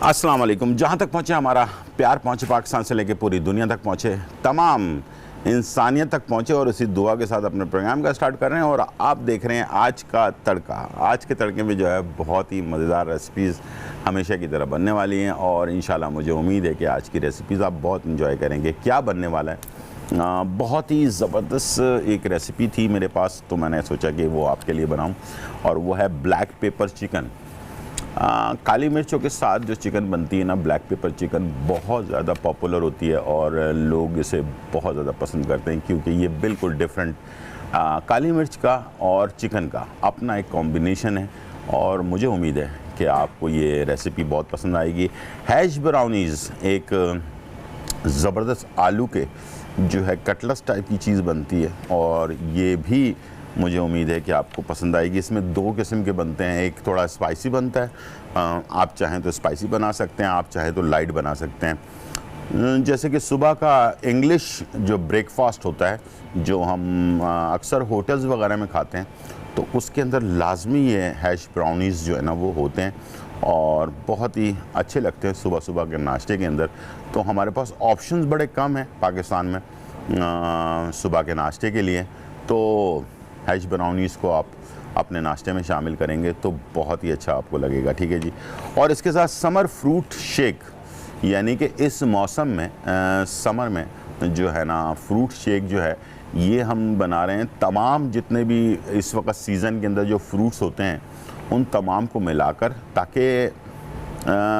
अस्सलाम वालेकुम। जहाँ तक पहुँचे हमारा प्यार पहुँचे, पाकिस्तान से लेकर पूरी दुनिया तक पहुँचे, तमाम इंसानियत तक पहुँचे और इसी दुआ के साथ अपने प्रोग्राम का स्टार्ट कर रहे हैं। और आप देख रहे हैं आज का तड़का। आज के तड़के में जो है बहुत ही मज़ेदार रेसिपीज़ हमेशा की तरह बनने वाली हैं और इंशाल्लाह मुझे उम्मीद है कि आज की रेसिपीज़ आप बहुत इंजॉय करेंगे। क्या बनने वाला है, बहुत ही ज़बरदस्त एक रेसिपी थी मेरे पास, तो मैंने सोचा कि वो आपके लिए बनाऊँ, और वो है ब्लैक पेपर चिकन। काली मिर्चों के साथ जो चिकन बनती है ना, ब्लैक पेपर चिकन, बहुत ज़्यादा पॉपुलर होती है और लोग इसे बहुत ज़्यादा पसंद करते हैं क्योंकि ये बिल्कुल डिफरेंट काली मिर्च का और चिकन का अपना एक कॉम्बिनेशन है। और मुझे उम्मीद है कि आपको ये रेसिपी बहुत पसंद आएगी। हैश ब्राउनीज़ एक ज़बरदस्त आलू के जो है कटलेट्स टाइप की चीज़ बनती है और ये भी मुझे उम्मीद है कि आपको पसंद आएगी। इसमें दो किस्म के बनते हैं, एक थोड़ा स्पाइसी बनता है, आप चाहें तो स्पाइसी बना सकते हैं, आप चाहें तो लाइट बना सकते हैं। जैसे कि सुबह का इंग्लिश जो ब्रेकफास्ट होता है, जो हम अक्सर होटल्स वगैरह में खाते हैं, तो उसके अंदर लाजमी ये हैश ब्राउनीज़ जो है ना वो होते हैं और बहुत ही अच्छे लगते हैं सुबह सुबह के नाश्ते के अंदर। तो हमारे पास ऑप्शंस बड़े कम हैं पाकिस्तान में सुबह के नाश्ते के लिए, तो हैश ब्राउनीज़ को आप अपने नाश्ते में शामिल करेंगे तो बहुत ही अच्छा आपको लगेगा। ठीक है जी। और इसके साथ समर फ्रूट शेक, यानी कि इस मौसम में समर में जो है ना फ्रूट शेक जो है ये हम बना रहे हैं। तमाम जितने भी इस वक्त सीज़न के अंदर जो फ्रूट्स होते हैं उन तमाम को मिलाकर, ताकि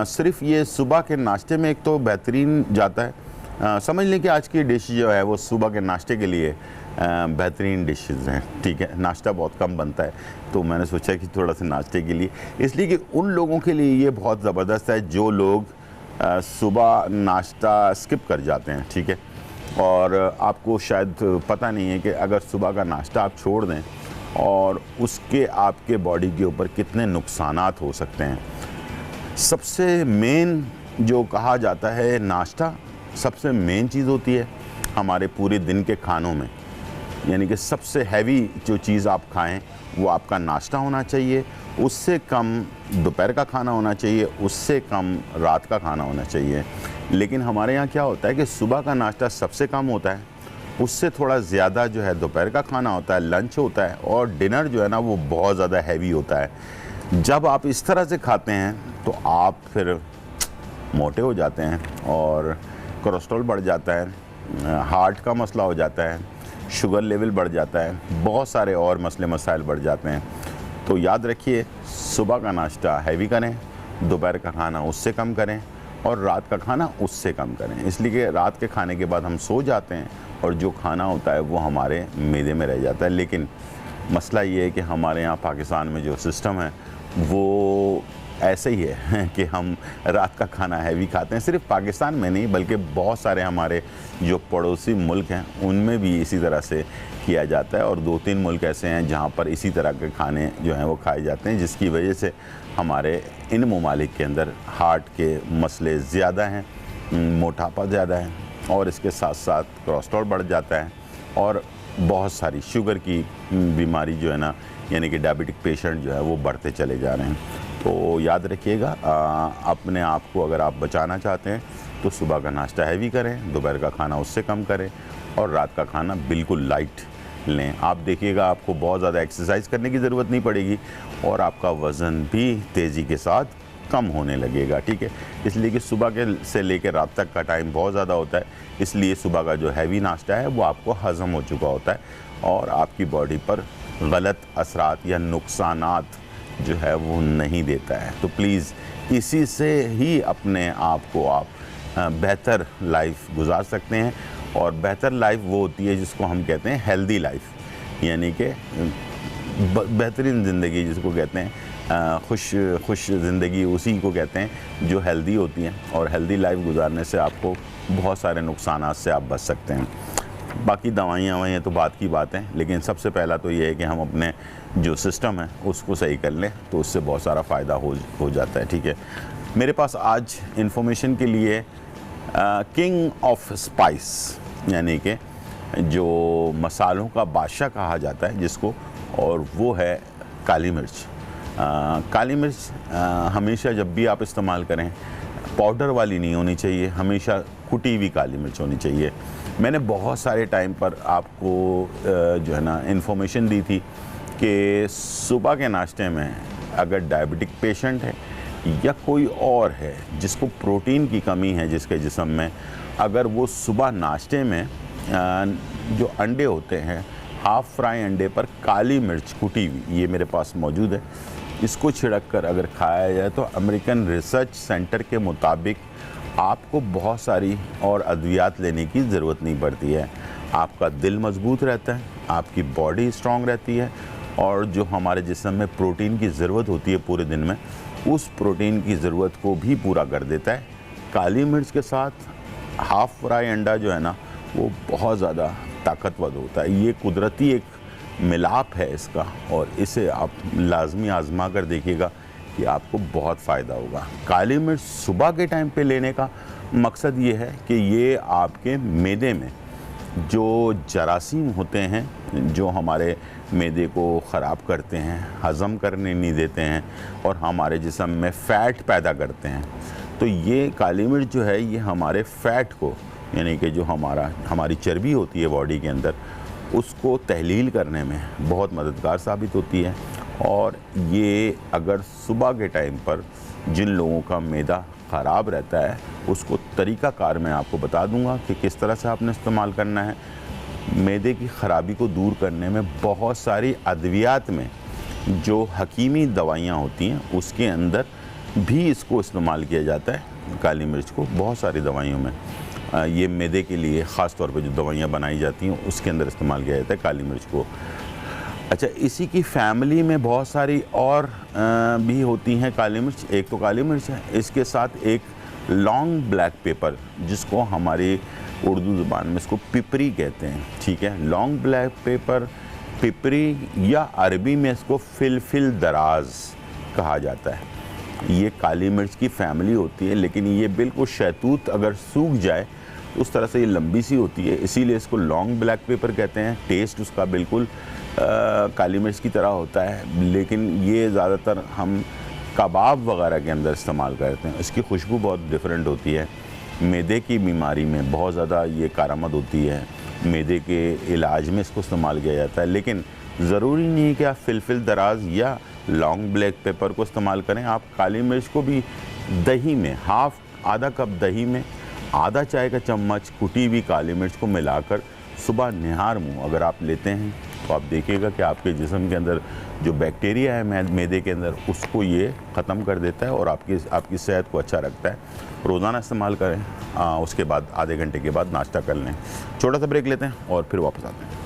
सिर्फ ये सुबह के नाश्ते में एक तो बेहतरीन जाता है। समझ लें कि आज की डिश जो है वो सुबह के नाश्ते के लिए बेहतरीन डिशेज़ हैं। ठीक है, नाश्ता बहुत कम बनता है तो मैंने सोचा कि थोड़ा सा नाश्ते के लिए, इसलिए कि उन लोगों के लिए ये बहुत ज़बरदस्त है जो लोग सुबह नाश्ता स्किप कर जाते हैं। ठीक है, और आपको शायद पता नहीं है कि अगर सुबह का नाश्ता आप छोड़ दें और उसके आपके बॉडी के ऊपर कितने नुकसानात हो सकते हैं। सबसे मेन जो कहा जाता है, नाश्ता सबसे मेन चीज़ होती है हमारे पूरे दिन के खानों में, यानी कि सबसे हैवी जो चीज़ आप खाएं वो आपका नाश्ता होना चाहिए, उससे कम दोपहर का खाना होना चाहिए, उससे कम रात का खाना होना चाहिए। लेकिन हमारे यहाँ क्या होता है कि सुबह का नाश्ता सबसे कम होता है, उससे थोड़ा ज़्यादा जो है दोपहर का खाना होता है, लंच होता है, और डिनर जो है ना वो बहुत ज़्यादा हैवी होता है। जब आप इस तरह से खाते हैं तो आप फिर मोटे हो जाते हैं और कोलेस्ट्रॉल बढ़ जाता है, हार्ट का मसला हो जाता है, शुगर लेवल बढ़ जाता है, बहुत सारे और मसले मसाइल बढ़ जाते हैं। तो याद रखिए, सुबह का नाश्ता हैवी करें, दोपहर का खाना उससे कम करें और रात का खाना उससे कम करें, इसलिए कि रात के खाने के बाद हम सो जाते हैं और जो खाना होता है वो हमारे मैदे में रह जाता है। लेकिन मसला ये है कि हमारे यहाँ पाकिस्तान में जो सिस्टम है वो ऐसे ही है कि हम रात का खाना हैवी खाते हैं। सिर्फ पाकिस्तान में नहीं बल्कि बहुत सारे हमारे जो पड़ोसी मुल्क हैं उनमें भी इसी तरह से किया जाता है, और 2-3 मुल्क ऐसे हैं जहाँ पर इसी तरह के खाने जो हैं वो खाए जाते हैं, जिसकी वजह से हमारे इन ममालिक के अंदर हार्ट के मसले ज़्यादा हैं, मोटापा ज़्यादा है, और इसके साथ साथ कोलेस्ट्रॉल बढ़ जाता है और बहुत सारी शुगर की बीमारी जो है ना, यानी कि डायबिटिक पेशेंट जो है वो बढ़ते चले जा रहे हैं। तो याद रखिएगा, अपने आप को अगर आप बचाना चाहते हैं तो सुबह का नाश्ता हैवी करें, दोपहर का खाना उससे कम करें और रात का खाना बिल्कुल लाइट लें। आप देखिएगा, आपको बहुत ज़्यादा एक्सरसाइज करने की ज़रूरत नहीं पड़ेगी और आपका वज़न भी तेज़ी के साथ कम होने लगेगा। ठीक है, इसलिए कि सुबह के से लेकर रात तक का टाइम बहुत ज़्यादा होता है, इसलिए सुबह का जो हैवी नाश्ता है वो आपको हज़म हो चुका होता है और आपकी बॉडी पर गलत असरात या नुकसानात जो है वो नहीं देता है। तो प्लीज़ इसी से ही अपने आप को आप बेहतर लाइफ गुजार सकते हैं, और बेहतर लाइफ वो होती है जिसको हम कहते हैं हेल्दी लाइफ, यानी कि बेहतरीन ज़िंदगी जिसको कहते हैं, खुश ज़िंदगी उसी को कहते हैं जो हेल्दी होती है, और हेल्दी लाइफ गुजारने से आपको बहुत सारे नुकसानात से आप बच सकते हैं। बाकी दवाइयाँ ववाइयाँ तो बात की बात है, लेकिन सबसे पहला तो ये है कि हम अपने जो सिस्टम है उसको सही कर लें, तो उससे बहुत सारा फ़ायदा हो जाता है। ठीक है, मेरे पास आज इन्फॉर्मेशन के लिए किंग ऑफ स्पाइस, यानी कि जो मसालों का बादशाह कहा जाता है जिसको, और वो है काली मिर्च। काली मिर्च हमेशा जब भी आप इस्तेमाल करें पाउडर वाली नहीं होनी चाहिए, हमेशा कुटी हुई काली मिर्च होनी चाहिए। मैंने बहुत सारे टाइम पर आपको जो है ना इन्फॉर्मेशन दी थी कि सुबह के नाश्ते में अगर डायबिटिक पेशेंट है या कोई और है जिसको प्रोटीन की कमी है जिसके जिस्म में, अगर वो सुबह नाश्ते में जो अंडे होते हैं हाफ़ फ्राई अंडे पर काली मिर्च कुटी हुई, ये मेरे पास मौजूद है, इसको छिड़क कर अगर खाया जाए तो अमेरिकन रिसर्च सेंटर के मुताबिक आपको बहुत सारी और अद्वियात लेने की ज़रूरत नहीं पड़ती है। आपका दिल मजबूत रहता है, आपकी बॉडी स्ट्रांग रहती है, और जो हमारे जिस्म में प्रोटीन की ज़रूरत होती है पूरे दिन में, उस प्रोटीन की ज़रूरत को भी पूरा कर देता है। काली मिर्च के साथ हाफ़ फ्राई अंडा जो है ना वो बहुत ज़्यादा ताकतवर होता है। ये कुदरती एक मिलाप है इसका, और इसे आप लाजमी आजमा कर देखिएगा कि आपको बहुत फ़ायदा होगा। काली मिर्च सुबह के टाइम पे लेने का मकसद ये है कि ये आपके मैदे में जो जरासीम होते हैं जो हमारे मैदे को ख़राब करते हैं, हज़म करने नहीं देते हैं और हमारे जिस्म में फ़ैट पैदा करते हैं, तो ये काली मिर्च जो है ये हमारे फ़ैट को, यानी कि जो हमारी चर्बी होती है बॉडी के अंदर, उसको तहलील करने में बहुत मददगार साबित होती है। और ये अगर सुबह के टाइम पर जिन लोगों का मैदा ख़राब रहता है उसको तरीक़ाकार मैं आपको बता दूंगा कि किस तरह से आपने इस्तेमाल करना है। मैदे की ख़राबी को दूर करने में बहुत सारी अद्वियात में जो हकीमी दवाइयाँ होती हैं उसके अंदर भी इसको इस्तेमाल किया जाता है, काली मिर्च को। बहुत सारी दवाइयों में ये मैदे के लिए ख़ास तौर पे जो दवाइयाँ बनाई जाती हैं उसके अंदर इस्तेमाल किया जाता है काली मिर्च को। अच्छा, इसी की फैमिली में बहुत सारी और भी होती हैं काली मिर्च। एक तो काली मिर्च है, इसके साथ एक लॉन्ग ब्लैक पेपर, जिसको हमारी उर्दू ज़ुबान में इसको पिपरी कहते हैं, ठीक है। लॉन्ग ब्लैक पेपर, पिपरी, या अरबी में इसको फिलफिल दराज कहा जाता है। ये काली मिर्च की फैमिली होती है, लेकिन ये बिल्कुल शहतूत अगर सूख जाए उस तरह से ये लंबी सी होती है, इसीलिए इसको लॉन्ग ब्लैक पेपर कहते हैं। टेस्ट उसका बिल्कुल काली मिर्च की तरह होता है, लेकिन ये ज़्यादातर हम कबाब वगैरह के अंदर इस्तेमाल करते हैं। इसकी खुशबू बहुत डिफरेंट होती है। मैदे की बीमारी में बहुत ज़्यादा ये कारआमद होती है, मैदे के इलाज में इसको इस्तेमाल किया जाता है। लेकिन ज़रूरी नहीं है कि आप फिलफिल दराज या लॉन्ग ब्लैक पेपर को इस्तेमाल करें। आप काली मिर्च को भी दही में, आधा कप दही में आधा चाय का चम्मच कुटी हुई काली मिर्च को मिलाकर सुबह निहार मुँह अगर आप लेते हैं तो आप देखिएगा कि आपके जिस्म के अंदर जो बैक्टीरिया है मैदे के अंदर, उसको ये ख़त्म कर देता है और आपकी सेहत को अच्छा रखता है। रोज़ाना इस्तेमाल करें। उसके बाद आधे घंटे के बाद नाश्ता कर लें। छोटा सा ब्रेक लेते हैं और फिर वापस आते हैं।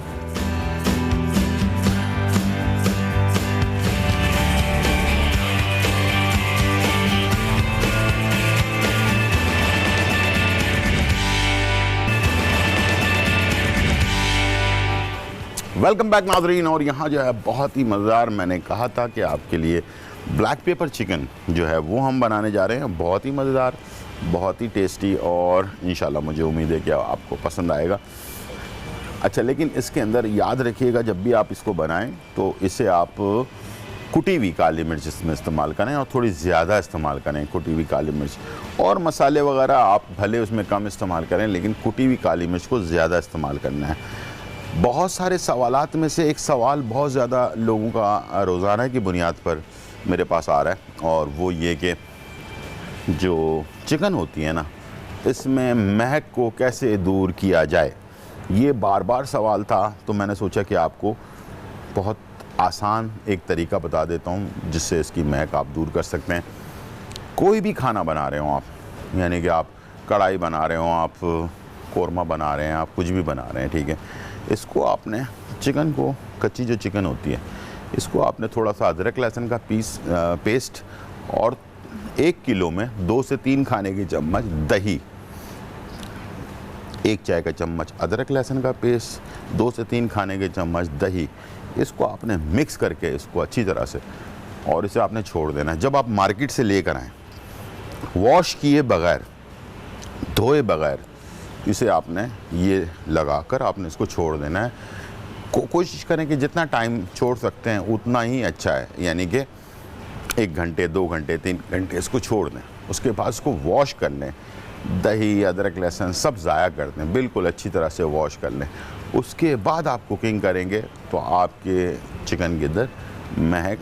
वेलकम बैक नाज़रीन। और यहाँ जो है बहुत ही मज़ेदार, मैंने कहा था कि आपके लिए ब्लैक पेपर चिकन जो है वो हम बनाने जा रहे हैं। बहुत ही मज़ेदार, बहुत ही टेस्टी, और इंशाल्लाह मुझे उम्मीद है कि आपको पसंद आएगा। अच्छा, लेकिन इसके अंदर याद रखिएगा जब भी आप इसको बनाएं तो इसे आप कुटी हुई काली मिर्च इसमें इस्तेमाल करें, और थोड़ी ज़्यादा इस्तेमाल करें कुटी हुई काली मिर्च। और मसाले वगैरह आप भले उसमें कम इस्तेमाल करें, लेकिन कुटी हुई काली मिर्च को ज़्यादा इस्तेमाल करना है। बहुत सारे सवालात में से एक सवाल बहुत ज़्यादा लोगों का रोज़ाना की बुनियाद पर मेरे पास आ रहा है, और वो ये कि जो चिकन होती है ना, इसमें महक को कैसे दूर किया जाए। ये बार बार सवाल था, तो मैंने सोचा कि आपको बहुत आसान एक तरीका बता देता हूँ जिससे इसकी महक आप दूर कर सकते हैं। कोई भी खाना बना रहे हो आप, यानी कि आप कढ़ाई बना रहे हो, आप कोरमा बना रहे हैं, आप कुछ भी बना रहे हैं, ठीक है। इसको आपने चिकन को, कच्ची जो चिकन होती है, इसको आपने थोड़ा सा अदरक लहसुन का पेस्ट, और 1 किलो में 2 से 3 खाने के चम्मच दही, 1 चाय का चम्मच अदरक लहसुन का पेस्ट, 2 से 3 खाने के चम्मच दही, इसको आपने मिक्स करके इसको अच्छी तरह से, और इसे आपने छोड़ देना है। जब आप मार्केट से लेकर आएँ, वॉश किए बग़ैर, धोए बग़ैर, इसे आपने ये लगाकर आपने इसको छोड़ देना है। कोशिश करें कि जितना टाइम छोड़ सकते हैं उतना ही अच्छा है, यानी कि 1 घंटे, 2 घंटे, 3 घंटे इसको छोड़ दें। उसके बाद उसको वॉश कर लें, दही अदरक लहसुन सब ज़ाया कर दें, बिल्कुल अच्छी तरह से वॉश कर लें। उसके बाद आप कुकिंग करेंगे तो आपके चिकन के अंदर महक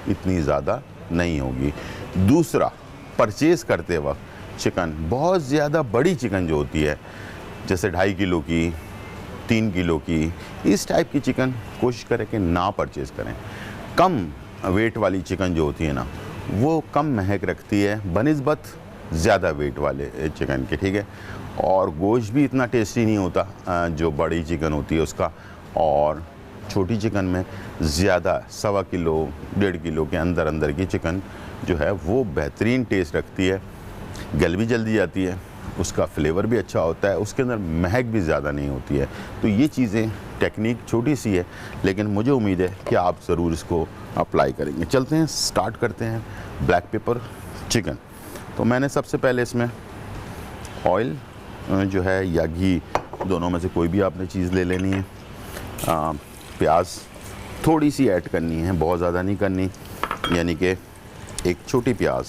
इतनी ज़्यादा नहीं होगी। दूसरा, परचेज़ करते वक्त चिकन, बहुत ज़्यादा बड़ी चिकन जो होती है, जैसे 2.5 किलो की, 3 किलो की, इस टाइप की चिकन कोशिश करें कि ना परचेज़ करें। कम वेट वाली चिकन जो होती है ना, वो कम महक रखती है बनिस्बत ज़्यादा वेट वाले चिकन के, ठीक है। और गोश्त भी इतना टेस्टी नहीं होता जो बड़ी चिकन होती है उसका। और छोटी चिकन में ज़्यादा 1.25 किलो 1.5 किलो के अंदर की चिकन जो है वो बेहतरीन टेस्ट रखती है, गल भी जल्दी जाती है, उसका फ्लेवर भी अच्छा होता है, उसके अंदर महक भी ज़्यादा नहीं होती है। तो ये चीज़ें, टेक्निक छोटी सी है, लेकिन मुझे उम्मीद है कि आप ज़रूर इसको अप्लाई करेंगे। चलते हैं, स्टार्ट करते हैं ब्लैक पेपर चिकन। तो मैंने सबसे पहले इसमें ऑयल जो है या घी, दोनों में से कोई भी आपने चीज़ ले लेनी है। प्याज थोड़ी सी ऐड करनी है, बहुत ज़्यादा नहीं करनी, यानी कि एक छोटी प्याज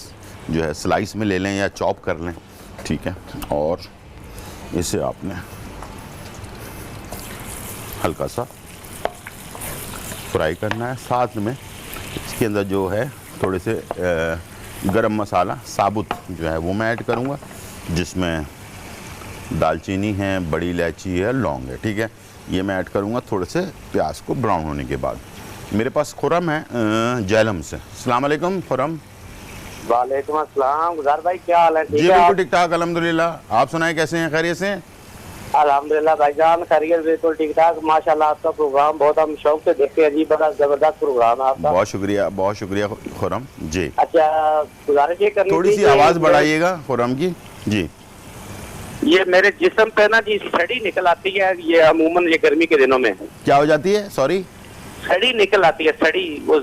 जो है स्लाइस में ले लें या चॉप कर लें, ठीक है। और इसे आपने हल्का सा फ्राई करना है। साथ में इसके अंदर जो है थोड़े से गरम मसाला साबुत जो है वो मैं ऐड करूँगा, जिसमें दालचीनी है, बड़ी इलायची है, लौंग है, ठीक है। ये मैं ऐड करूँगा थोड़े से प्याज को ब्राउन होने के बाद। मेरे पास खुरम है जैलम से। अस्सलाम वालेकुम खुरम। वालेकुम अस्सलाम। गुजार भाई क्या हाल है? जी बिल्कुल ठीक ठाक अल्हम्दुलिल्लाह। आप सुनाए कैसे हैं, खैरियत से? अल्हम्दुलिल्लाह भाईजान खैरियत, बिल्कुल ठीक ठाक माशाल्लाह। आपका प्रोग्राम बहुत हम शौक से देखते हैं जी, बड़ा जबरदस्त प्रोग्राम है आपका। बहुत शुक्रिया खुरम जी। अच्छा, गुजारिश ये करनी थोड़ी सी आवाज़ बढ़ाइएगा खुरम की जी। ये मेरे जिस्म पे ना जी सड़ी निकल आती है, ये अमूमन ये गर्मी के दिनों में क्या हो जाती है? सॉरी, सड़ी निकल आती है, सड़ी, वो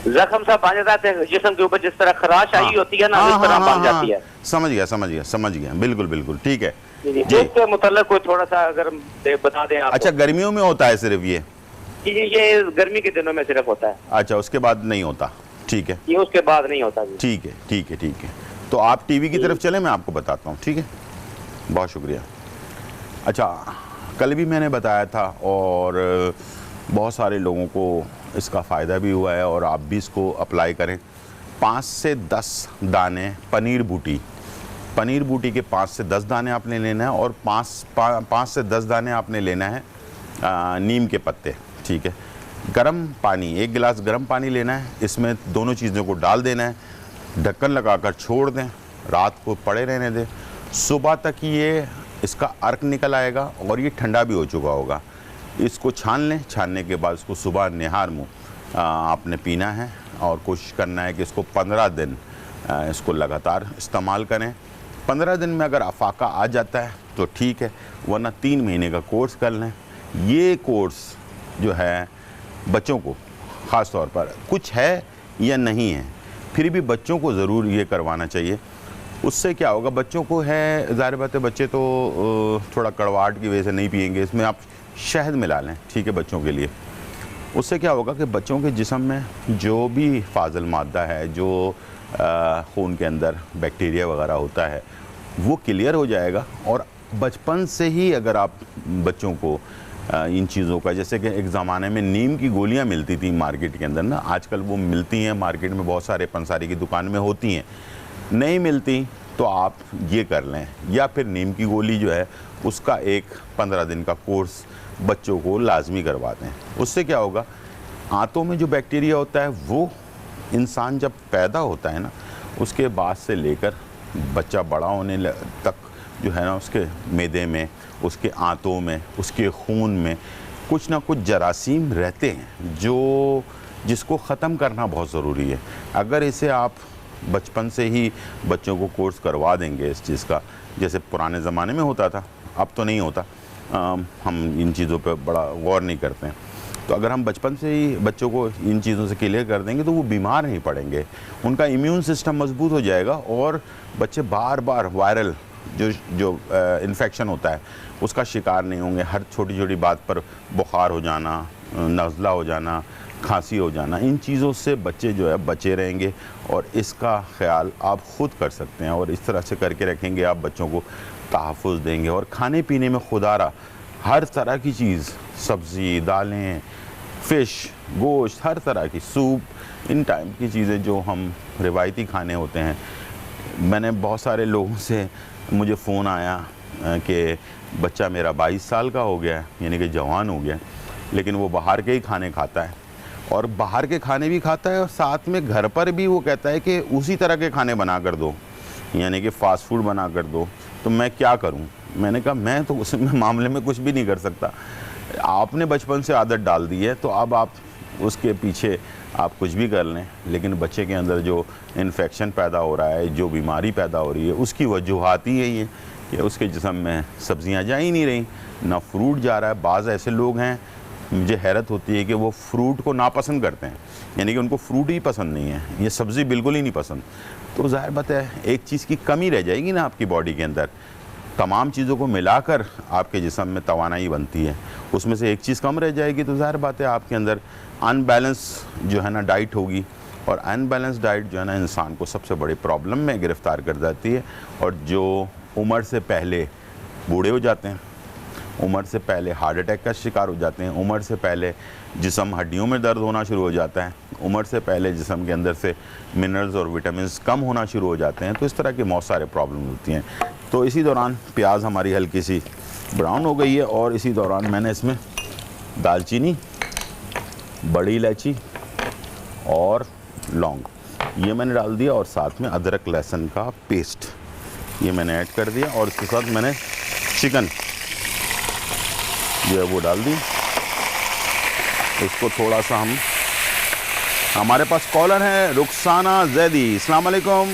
जख्म सा बन जाता है जिस्म के ऊपर, जिस तरह खराश आई होती है ना, उस तरह बन जाती है। समझ गया बिल्कुल ठीक है जी। इसके मुताल्लिक कोई थोड़ा सा अगर बता दें आप। अच्छा, गर्मियों में होता है सिर्फ ये? ये गर्मी के दिनों में सिर्फ होता है। अच्छा, उसके बाद नहीं होता, ठीक है। ये उसके बाद नहीं होता जी। ठीक है। तो आप टीवी की तरफ चलें, मैं आपको बताता हूँ, ठीक है। बहुत शुक्रिया। अच्छा, कल भी मैंने बताया था और बहुत सारे लोगों को इसका फ़ायदा भी हुआ है और आप भी इसको अप्लाई करें। 5 से 10 दाने पनीर बूटी के 5 से 10 दाने आपने लेना है, और 5 से 10 दाने आपने लेना है नीम के पत्ते, ठीक है। गर्म पानी, 1 गिलास गर्म पानी लेना है, इसमें दोनों चीज़ों को डाल देना है, ढक्कन लगाकर छोड़ दें, रात को पड़े रहने दें। सुबह तक ये इसका अर्क निकल आएगा और ये ठंडा भी हो चुका होगा। इसको छान लें, छानने के बाद इसको सुबह निहार मुँह आपने पीना है, और कोशिश करना है कि इसको 15 दिन इसको लगातार इस्तेमाल करें। 15 दिन में अगर अफाका आ जाता है तो ठीक है, वरना 3 महीने का कोर्स कर लें। ये कोर्स जो है बच्चों को ख़ास तौर पर, कुछ है या नहीं है, फिर भी बच्चों को ज़रूर ये करवाना चाहिए। उससे क्या होगा, बच्चों को है, ज़ाहिर बात है बच्चे तो थोड़ा कड़वाहट की वजह से नहीं पिएंगे, इसमें आप शहद मिला लें, ठीक है, बच्चों के लिए। उससे क्या होगा कि बच्चों के जिस्म में जो भी फाजल मादा है, जो खून के अंदर बैक्टीरिया वगैरह होता है, वो क्लियर हो जाएगा। और बचपन से ही अगर आप बच्चों को इन चीज़ों का, जैसे कि एक ज़माने में नीम की गोलियां मिलती थी मार्केट के अंदर ना, आजकल वो मिलती हैं मार्केट में, बहुत सारे पंसारी की दुकान में होती हैं, नहीं मिलती तो आप ये कर लें, या फिर नीम की गोली जो है उसका एक 15 दिन का कोर्स बच्चों को लाजमी करवा दें। उससे क्या होगा, आंतों में जो बैक्टीरिया होता है वो इंसान जब पैदा होता है ना, उसके बाद से लेकर बच्चा बड़ा होने तक जो है ना, उसके मैदे में, उसके आंतों में, उसके खून में कुछ ना कुछ जरासीम रहते हैं जो जिसको ख़त्म करना बहुत ज़रूरी है। अगर इसे आप बचपन से ही बच्चों को कोर्स करवा देंगे इस चीज़ का, जैसे पुराने ज़माने में होता था, अब तो नहीं होता, हम इन चीज़ों पर बड़ा गौर नहीं करते हैं। तो अगर हम बचपन से ही बच्चों को इन चीज़ों से क्लियर कर देंगे तो वो बीमार नहीं पड़ेंगे, उनका इम्यून सिस्टम मजबूत हो जाएगा, और बच्चे बार बार वायरल जो इन्फेक्शन होता है उसका शिकार नहीं होंगे। हर छोटी छोटी बात पर बुखार हो जाना, नज़ला हो जाना, खांसी हो जाना, इन चीज़ों से बच्चे जो है बचे रहेंगे और इसका ख्याल आप ख़ुद कर सकते हैं। और इस तरह से करके रखेंगे, आप बच्चों को तहफ़्फ़ुज़ देंगे। और खाने पीने में खुदारा हर तरह की चीज़, सब्ज़ी, दालें, फ़िश, गोश्त, हर तरह की सूप, इन टाइप की चीज़ें जो हम रिवायती खाने होते हैं। मैंने बहुत सारे लोगों से मुझे फ़ोन आया कि बच्चा मेरा 22 साल का हो गया है, यानी कि जवान हो गया, लेकिन वो बाहर के ही खाने खाता है और बाहर के खाने भी खाता है और साथ में घर पर भी वो कहता है कि उसी तरह के खाने बना कर दो, यानी कि फ़ास्ट फूड बना कर दो। तो मैं क्या करूं? मैंने कहा मैं तो उस मामले में कुछ भी नहीं कर सकता। आपने बचपन से आदत डाल दी है तो अब आप उसके पीछे आप कुछ भी कर लें, लेकिन बच्चे के अंदर जो इन्फेक्शन पैदा हो रहा है, जो बीमारी पैदा हो रही है, उसकी वजूहात ही यही है कि उसके जिस्म में सब्जियां जा ही नहीं रही, ना फ्रूट जा रहा है। बाज़ ऐसे लोग हैं, मुझे हैरत होती है कि वो फ्रूट को नापसंद करते हैं, यानी कि उनको फ्रूट ही पसंद नहीं है, ये सब्ज़ी बिल्कुल ही नहीं पसंद। तो ज़ाहिर बात है एक चीज़ की कमी रह जाएगी ना आपकी बॉडी के अंदर। तमाम चीज़ों को मिलाकर आपके जिस्म में तवानाई बनती है, उसमें से एक चीज़ कम रह जाएगी तो ज़ाहिर बात है आपके अंदर अनबैलेंस जो है ना डाइट होगी। और अनबैलेंस डाइट जो है ना इंसान को सबसे बड़ी प्रॉब्लम में गिरफ़्तार कर जाती है। और जो उम्र से पहले बूढ़े हो जाते हैं, उम्र से पहले हार्ट अटैक का शिकार हो जाते हैं, उम्र से पहले जिस्म हड्डियों में दर्द होना शुरू हो जाता है, उम्र से पहले जिस्म के अंदर से मिनरल्स और विटामिन्स कम होना शुरू हो जाते हैं। तो इस तरह के बहुत सारे प्रॉब्लम होती हैं। तो इसी दौरान प्याज हमारी हल्की सी ब्राउन हो गई है और इसी दौरान मैंने इसमें दालचीनी, बड़ी इलायची और लौंग ये मैंने डाल दिया और साथ में अदरक लहसुन का पेस्ट ये मैंने ऐड कर दिया और इसके साथ मैंने चिकन जो है वो डाल दी। इसको थोड़ा सा हमारे पास कॉलर है रुखसाना जैदी। अस्सलाम वालेकुम।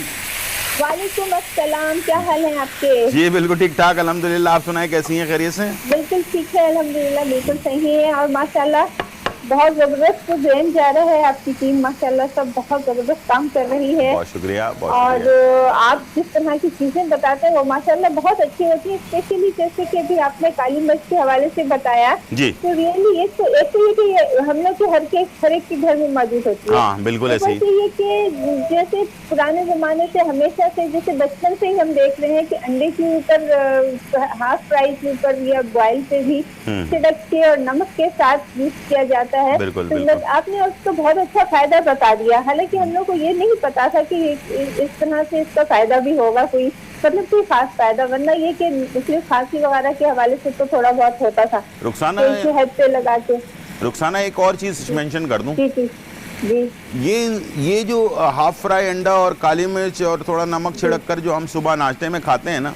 वालेकुम अस्सलाम, क्या हाल है आपके? जी बिल्कुल ठीक ठाक अल्हम्दुलिल्लाह। आप सुनाए कैसी हैं, खैरियत से? बिल्कुल ठीक है अल्हम्दुलिल्लाह, बिल्कुल सही है। और माशाल्लाह बहुत ज़बरदस्त रेंज जा रहा है आपकी टीम, माशाल्लाह सब बहुत ज़बरदस्त काम कर रही है। बहुत शुक्रिया। और आप जिस तरह की चीज़ें बताते हैं वो माशाल्लाह बहुत अच्छी होती है। स्पेशली जैसे कि अभी आपने काली मिर्च के हवाले से बताया जी, तो रियली एक तो ये कि हम लोग के हर एक के घर में मौजूद होती है। हाँ बिल्कुल ऐसे ही। ये कि जैसे पुराने जमाने से हमेशा से जैसे बचपन से ही हम देख रहे हैं कि अंडे के ऊपर हाफ फ्राई के ऊपर या बॉयल पे भी छिड़क के और नमक के साथ यूज किया जाता है। बिल्कुल, तो बिल्कुल। आपने उसको बहुत अच्छा फायदा बता दिया, हालांकि हम लोग को ये नहीं पता था कि इस तरह से इसका फायदा भी होगा, कोई मतलब कोई खास फायदा, वरना ये कि पिछले खांसी वगैरह के हवाले से तो थोड़ा बहुत होता था। रुखसाना हेड पे लगा के। रुखसाना एक और चीज मेंशन कर दूं। जी। ये जो हाफ फ्राई अंडा और काली मिर्च और थोड़ा नमक छिड़क कर जो हम सुबह नाश्ते में खाते हैं ना,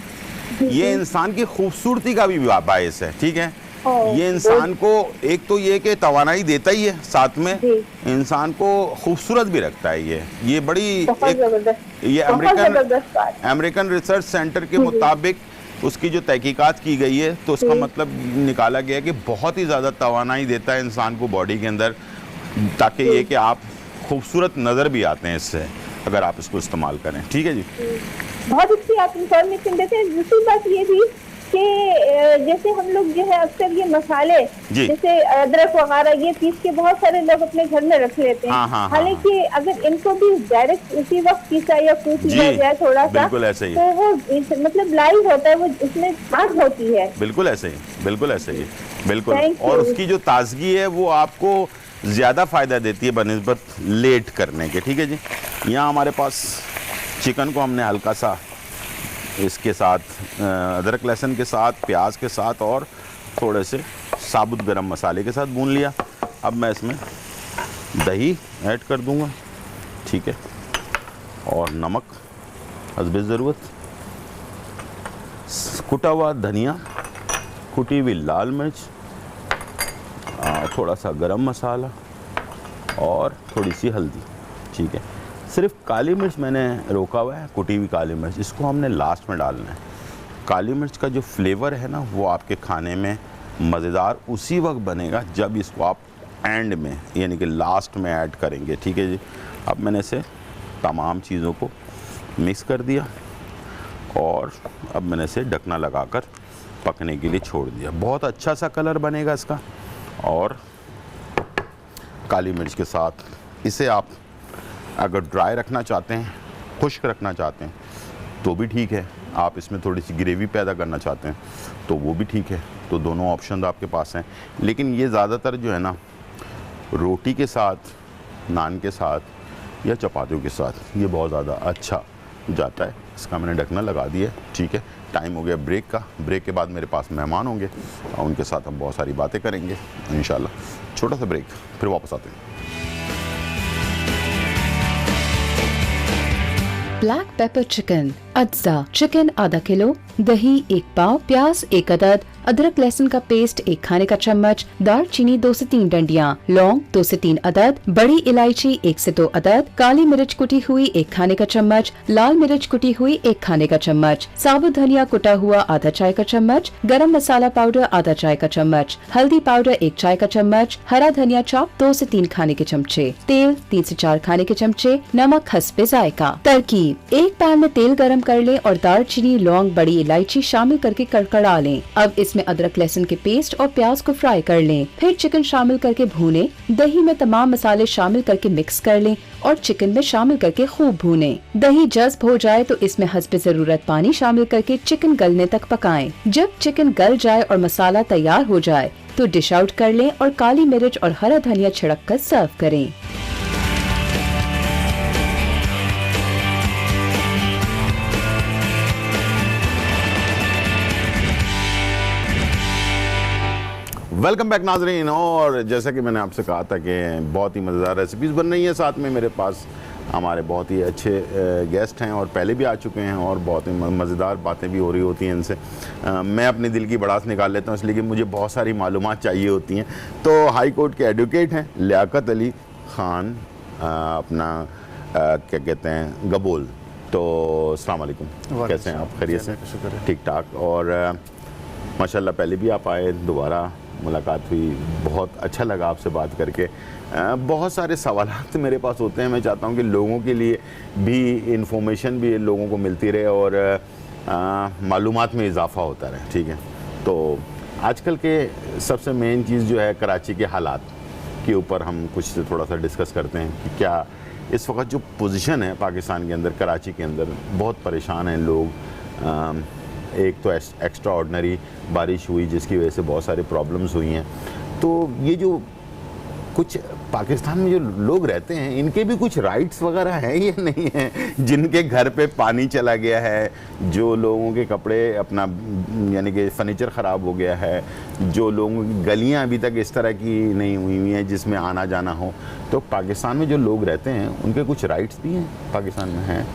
ये इंसान की खूबसूरती का भी बायस है। ठीक है, ये इंसान को एक तो ये कि तवानाई देता ही है, साथ में इंसान को खूबसूरत भी रखता है। ये बड़ी ये अमेरिकन रिसर्च सेंटर के मुताबिक उसकी जो तहकीकात की गई है तो उसका मतलब निकाला गया कि बहुत ही ज़्यादा तवानाई देता है इंसान को बॉडी के अंदर, ताकि ये कि आप खूबसूरत नज़र भी आते हैं इससे अगर आप इसको इस्तेमाल करें। ठीक है जी, बहुत अच्छी आप इंफॉर्मेशन देते हैं। दूसरी बात ये भी कि जैसे हम लोग जो है अक्सर ये मसाले जैसे अदरक वगैरह ये पीस के बहुत सारे लोग अपने घर में रख लेते हैं, हालांकि अगर इनको भी डायरेक्ट उसी वक्त पीसा या कूट लिया जाए थोड़ा सा तो वो मतलब लाइव होता है, वो उसमें बात होती है। बिल्कुल ऐसे ही, बिल्कुल ऐसे ही, बिल्कुल। और उसकी जो ताजगी है वो आपको ज़्यादा फ़ायदा देती है बनिस्बत लेट करने के। ठीक है जी, यहाँ हमारे पास चिकन को हमने हल्का सा इसके साथ अदरक लहसुन के साथ, प्याज के साथ और थोड़े से साबुत गरम मसाले के साथ भून लिया। अब मैं इसमें दही ऐड कर दूंगा, ठीक है, और नमक हस्बे ज़रूरत, कुटा हुआ धनिया, कुटी हुई लाल मिर्च, थोड़ा सा गरम मसाला और थोड़ी सी हल्दी। ठीक है, सिर्फ काली मिर्च मैंने रोका हुआ है, कुटी हुई काली मिर्च, इसको हमने लास्ट में डालना है। काली मिर्च का जो फ्लेवर है ना वो आपके खाने में मज़ेदार उसी वक्त बनेगा जब इसको आप एंड में यानी कि लास्ट में ऐड करेंगे। ठीक है जी, अब मैंने इसे तमाम चीज़ों को मिक्स कर दिया और अब मैंने इसे ढकना लगाकर पकने के लिए छोड़ दिया। बहुत अच्छा सा कलर बनेगा इसका और काली मिर्च के साथ। इसे आप अगर ड्राई रखना चाहते हैं, खुश्क रखना चाहते हैं तो भी ठीक है, आप इसमें थोड़ी सी ग्रेवी पैदा करना चाहते हैं तो वो भी ठीक है। तो दोनों ऑप्शन आपके पास हैं, लेकिन ये ज़्यादातर जो है ना रोटी के साथ, नान के साथ या चपातियों के साथ ये बहुत ज़्यादा अच्छा जाता है। इसका मैंने ढकना लगा दिया, ठीक है। टाइम हो गया ब्रेक का। ब्रेक के बाद मेरे पास मेहमान होंगे और उनके साथ हम बहुत सारी बातें करेंगे इंशाल्लाह। छोटा सा ब्रेक, फिर वापस आते हैं। ब्लैक पेपर चिकन, अज्जा चिकन आधा किलो, दही 1 पाव, प्याज 1 अदद, अदरक लहसुन का पेस्ट 1 खाने का चम्मच, दालचीनी 2 से 3 डंडियां, लौंग 2 से 3 अदद, बड़ी इलायची 1 से 2 अदद, काली मिर्च कुटी हुई 1 खाने का चम्मच, लाल मिर्च कुटी हुई 1 खाने का चम्मच, साबुत धनिया कुटा हुआ आधा चाय का चम्मच, गरम मसाला पाउडर आधा चाय का चम्मच, हल्दी पाउडर 1 चाय का चम्मच, हरा धनिया चॉप 2 से 3 खाने के चमचे, तेल 3 से 4 खाने के चमचे, नमक हस्बे जायका। तरकीब: एक पैन में तेल गरम कर लें और दालचीनी, लौंग, बड़ी इलायची शामिल करके कड़कड़ा लें। अब इसमें अदरक लहसुन के पेस्ट और प्याज को फ्राई कर लें। फिर चिकन शामिल करके भूनें। दही में तमाम मसाले शामिल करके मिक्स कर लें और चिकन में शामिल करके खूब भूनें। दही जज्ब हो जाए तो इसमें हस्बे जरूरत पानी शामिल करके चिकन गलने तक पकाएं। जब चिकन गल जाए और मसाला तैयार हो जाए तो डिश आउट कर लें और काली मिर्च और हरा धनिया छिड़क कर सर्व करें। वेलकम बैक नाजरीन। और जैसा कि मैंने आपसे कहा था कि बहुत ही मज़ेदार रेसिपीज़ बन रही हैं, साथ में मेरे पास हमारे बहुत ही अच्छे गेस्ट हैं और पहले भी आ चुके हैं और बहुत ही मज़ेदार बातें भी हो रही होती हैं इनसे। मैं अपने दिल की भड़ास निकाल लेता हूँ, इसलिए कि मुझे बहुत सारी मालूमात चाहिए होती हैं। तो हाई कोर्ट के एडवोकेट हैं लियाकत अली ख़ान, अपना क्या कहते हैं, गबोल। तो अस्सलाम वालेकुम, कैसे हैं आप? खैरियत से? ठीक ठाक। और माशाल्लाह पहले भी आप आए, दोबारा मुलाकात हुई, बहुत अच्छा लगा आपसे बात करके। बहुत सारे सवालात मेरे पास होते हैं, मैं चाहता हूं कि लोगों के लिए भी इंफॉर्मेशन भी लोगों को मिलती रहे और मालूमात में इजाफ़ा होता रहे, ठीक है। तो आजकल के सबसे मेन चीज़ जो है कराची के हालात के ऊपर हम कुछ थोड़ा सा डिस्कस करते हैं कि क्या इस वक्त जो पोजीशन है पाकिस्तान के अंदर, कराची के अंदर बहुत परेशान हैं लोग। एक तो एक्स्ट्रा ऑर्डिनरी बारिश हुई जिसकी वजह से बहुत सारे प्रॉब्लम्स हुई हैं। तो ये जो कुछ पाकिस्तान में जो लोग रहते हैं इनके भी कुछ राइट्स वगैरह हैं या नहीं हैं? जिनके घर पे पानी चला गया है, जो लोगों के कपड़े अपना यानी कि फर्नीचर ख़राब हो गया है, जो लोगों की गलियां अभी तक इस तरह की नहीं हुई हुई हैं जिसमें आना जाना हो, तो पाकिस्तान में जो लोग रहते हैं उनके कुछ राइट्स भी हैं पाकिस्तान में हैं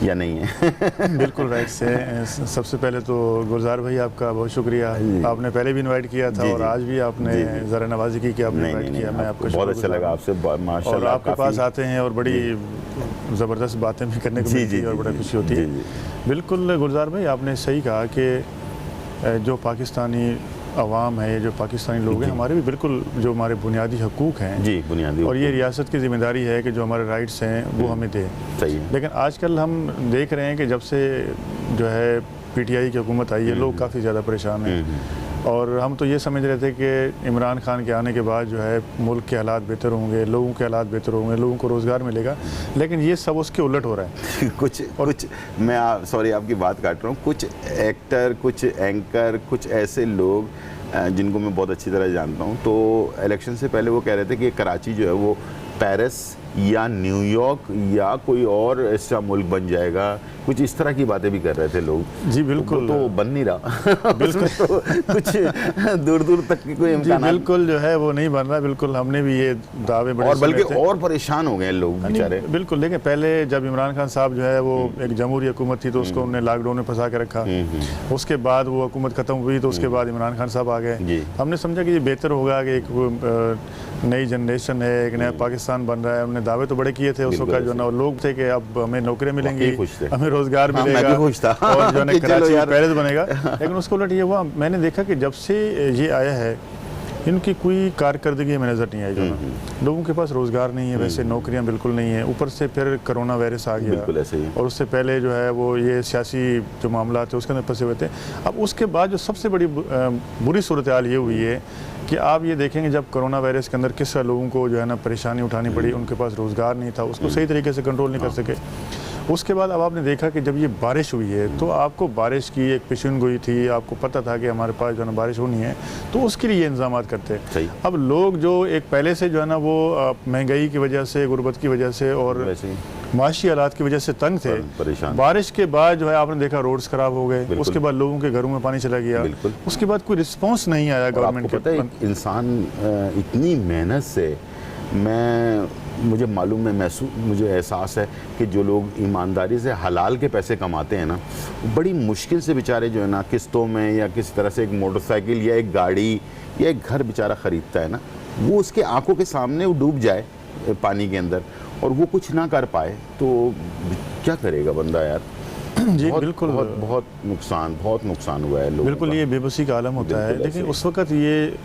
या नहीं है? बिल्कुल राइट्स है। सबसे पहले तो गुलजार भाई आपका बहुत शुक्रिया, आपने पहले भी इनवाइट किया था और आज भी आपने ज़रा नवाजी की कि आपने इनवाइट किया। मैं आपको बहुत अच्छा लगा आपसे माशाल्लाह, और आपके पास आते हैं और बड़ी ज़बरदस्त बातें भी करने को मिलती है और बड़ा खुशी होती है। बिल्कुल गुलजार भाई, आपने सही कहा कि जो पाकिस्तानी अवाम है, जो पाकिस्तानी लोग हैं, हमारे भी बिल्कुल जो हमारे बुनियादी हकूक़ हैं जी, बुनियादी, और ये रियासत की ज़िम्मेदारी है कि जो हमारे राइट्स हैं वो हमें दें। सही है। लेकिन आजकल हम देख रहे हैं कि जब से जो है PTI की हुकूमत आई है, लोग काफ़ी ज़्यादा परेशान हैं और हम तो ये समझ रहे थे कि इमरान खान के आने के बाद जो है मुल्क के हालात बेहतर होंगे, लोगों के हालात बेहतर होंगे, लोगों को रोज़गार मिलेगा, लेकिन ये सब उसके उलट हो रहा है। कुछ मैं सॉरी आपकी बात काट रहा हूँ, कुछ एक्टर, कुछ एंकर, कुछ ऐसे लोग जिनको मैं बहुत अच्छी तरह जानता हूँ, तो इलेक्शन से पहले वो कह रहे थे कि कराची जो है वो पेरिस या न्यूयॉर्क या कोई और ऐसा मुल्क बन जाएगा, कुछ इस तरह की बातें भी कर रहे थे लोग। जी बिल्कुल, तो बन नहीं रहा बिल्कुल तो कुछ दूर दूर तक की कोई इम्कान बिल्कुल जो है वो नहीं बन रहा। बिल्कुल हमने भी ये दावे बड़े और बल्कि और परेशान हो गए लोग बेचारे। बिल्कुल, लेकिन पहले जब इमरान खान साहब जो है वो एक जमहूरी हुकूमत थी तो उसको उन्होंने लॉकडाउन में फंसा के रखा, उसके बाद वो हुकूमत ख़त्म हुई तो उसके बाद इमरान खान साहब आ गए। हमने समझा कि ये बेहतर होगा कि एक नई जनरेशन है, एक नया पाकिस्तान बन रहा है। हमने दावे तो बड़े किए थे उस वक्त, जो ना लोग थे कि अब हमें नौकरियां मिलेंगी, हमें रोजगार मिलेगा और जो है कराची पेरिस बनेगा। लेकिन उसको उलट ये हुआ, मैंने देखा कि जब से ये आया है इनकी कोई कारकर्दगी में नज़र नहीं आई। जो ना लोगों के पास रोज़गार नहीं है, वैसे नौकरियां बिल्कुल नहीं है, ऊपर से फिर कोरोना वायरस आ गया और उससे पहले जो है वो ये सियासी जो मामला थे उसके अंदर फंसे हुए थे। अब उसके बाद जो सबसे बड़ी बुरी सूरत हाल ये हुई है कि आप ये देखेंगे जब कोरोना वायरस के अंदर किस लोगों को जो है ना परेशानी उठानी पड़ी, उनके पास रोज़गार नहीं था, उसको सही तरीके से कंट्रोल नहीं कर सके। उसके बाद अब आपने देखा कि जब ये बारिश हुई है तो आपको बारिश की एक पेशन गोई थी, आपको पता था कि हमारे पास जो है ना बारिश होनी है, तो उसके लिए ये इंतजाम करते हैं। अब लोग जो एक पहले से जो है ना वो महंगाई की वजह से, गुर्बत की वजह से और माशी हालात की वजह से तंग थे, बारिश के बाद जो है आपने देखा रोड्स खराब हो गए, उसके बाद लोगों के घरों में पानी चला गया, उसके बाद कोई रिस्पॉन्स नहीं आया गवर्नमेंट के। पता है इंसान इतनी मेहनत से, मुझे मालूम है, मुझे एहसास है कि जो लोग ईमानदारी से हलाल के पैसे कमाते हैं ना, बड़ी मुश्किल से बेचारे जो है ना किस्तों में या किसी तरह से एक मोटरसाइकिल या एक गाड़ी या एक घर बेचारा ख़रीदता है ना, वो उसके आंखों के सामने वो डूब जाए पानी के अंदर और वो कुछ ना कर पाए तो क्या करेगा बंदा यार। जी बिल्कुल, बहुत नुकसान हुआ है लोगों बिल्कुल का। ये बेबसी का आलम होता है। लेकिन उस वक्त ये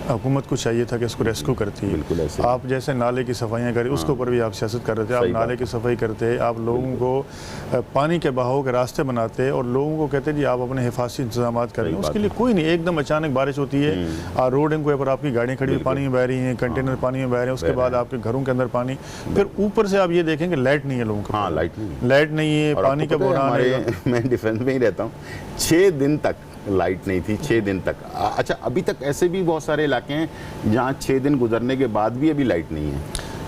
हुकूमत को चाहिए था कि इसको रेस्क्यू करती है। बिल्कुल ऐसे आप जैसे नाले की सफाइयाँ करें, उसके ऊपर भी आप सियासत कर रहे थे, आप नाले की सफाई करते, आप लोगों को पानी के बहाव के रास्ते बनाते और लोगों को कहते जी आप अपने हिफाजती इंतजाम करें। उसके लिए कोई नहीं, एकदम अचानक बारिश होती है, रोडिंग के ऊपर आपकी गाड़ियाँ खड़ी पानी में बह रही हैं, कंटेनर पानी में बह रहे हैं, उसके बाद आपके घरों के अंदर पानी, फिर ऊपर से आप ये देखेंगे लाइट नहीं है लोगों को। लाइट नहीं है, पानी का बहरान। मैं डिफेंस में ही रहता हूँ, 6 दिन तक लाइट नहीं थी, 6 दिन तक। अच्छा, अभी तक ऐसे भी बहुत सारे इलाके हैं जहाँ 6 दिन गुजरने के बाद भी अभी लाइट नहीं है,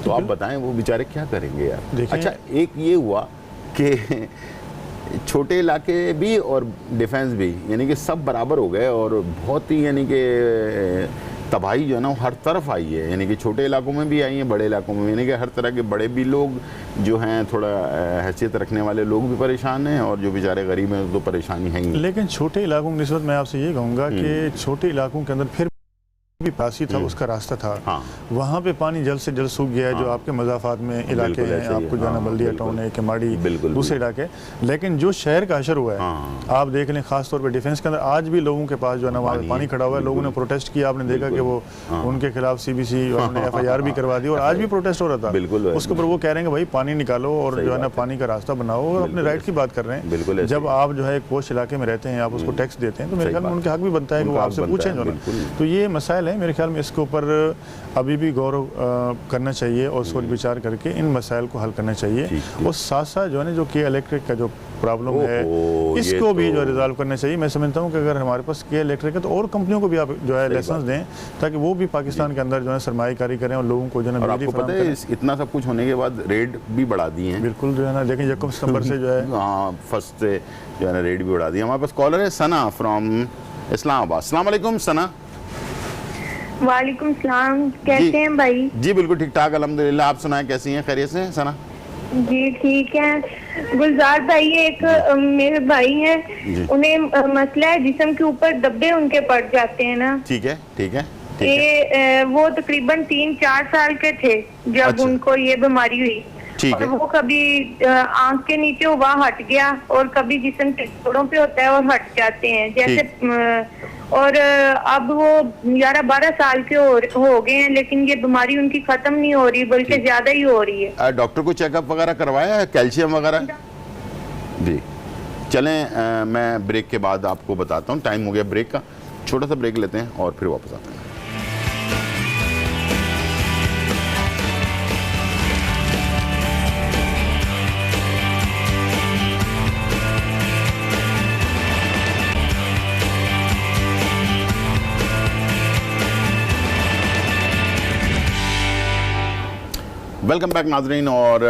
तो आप बताएं वो बेचारे क्या करेंगे यार। अच्छा, एक ये हुआ कि छोटे इलाके भी और डिफेंस भी, यानी कि सब बराबर हो गए और बहुत ही यानी कि तबाही जो है ना हर तरफ आई है, यानी कि छोटे इलाकों में भी आई है, बड़े इलाकों में, यानी कि हर तरह के बड़े भी लोग जो हैं, थोड़ा हैसियत रखने वाले लोग भी परेशान हैं और जो बेचारे गरीब हैं तो परेशानी है ही। लेकिन छोटे इलाकों की निस्बत मैं आपसे ये कहूँगा कि छोटे इलाकों के अंदर फिर भी पासी था, उसका रास्ता था। हाँ। वहाँ पे पानी जल्द से जल्द सूख गया है। जो आपके मज़ाफ़ात में इलाके हैं, आपको जाना बल्दिया टाउन है, केमाड़ी, दूसरे इलाके, लेकिन जो शहर का असर हुआ है आप देख लें, खास तौर पे डिफेंस के अंदर आज भी लोगों के पास जो है ना वहाँ पानी खड़ा हुआ है। लोगों ने प्रोटेस्ट किया, आपने देखा कि वो उनके खिलाफ CBC ने FIR भी करवा दी और आज भी प्रोटेस्ट हो रहा था उसके ऊपर। वो कह रहे हैं भाई पानी निकालो और जो है ना पानी का रास्ता बनाओ और अपने राइट की बात कर रहे हैं। जब आप जो है एक पोस्ट इलाके में रहते हैं, आप उसको टैक्स देते हैं, तो मेरे ख्याल में उनके हक भी बनता है कि वो आपसे पूछें जो ना। तो ये मसाइल है, मेरे ख्याल में इसको पर अभी भी गौर करना चाहिए और सोच विचार करके इन मसाइल को हल करना चाहिए। और साथ साथ जो है ना जो के इलेक्ट्रिक का जो प्रॉब्लम है इसको भी जो रिजॉल्व करना चाहिए। मैं समझता हूँ कि अगर हमारे पास के इलेक्ट्रिक है तो और कंपनियों को भी आप जो है लाइसेंस दें ताकि वो भी पाकिस्तान के अंदर जो है सरमायाकारी करें और लोगों को जो है बिजली पता है इतना सब कुछ होने के बाद रेट भी बढ़ा दिए हैं। बिल्कुल जो है ना, देखें 1 सितंबर से जो है फर्स्ट से जो है ना रेट भी बढ़ा दिए। हमारे पास कॉलर है सना फ्रॉम इस्लामाबाद। अस्सलाम वालेकुम सना। वालेकुम सलाम, कैसे हैं भाई? जी बिल्कुल ठीक ठाक अल्हम्दुलिल्लाह, आप सुनाएं कैसी हैं, खैरियत से हैं सना? जी ठीक है। गुलजार भाई एक मेरे भाई हैं, उन्हें मसला है जिस्म के ऊपर धब्बे उनके पड़ जाते हैं ना। ठीक है ठीक है। ये वो तकरीबन 3-4 साल के थे जब उनको ये बीमारी हुई। और वो कभी आंख के नीचे हुआ हट गया और कभी जिस्म के जोड़ों पे होता है और हट जाते हैं जैसे। और अब वो 11-12 साल के हो गए हैं, लेकिन ये बीमारी उनकी खत्म नहीं हो रही बल्कि ज्यादा ही हो रही है। डॉक्टर को चेकअप वगैरह करवाया है, कैल्शियम वगैरह? जी चलें, मैं ब्रेक के बाद आपको बताता हूँ। टाइम हो गया ब्रेक का, छोटा सा ब्रेक लेते हैं और फिर वापस आते हैं। वेलकम बैक नाजरीन। और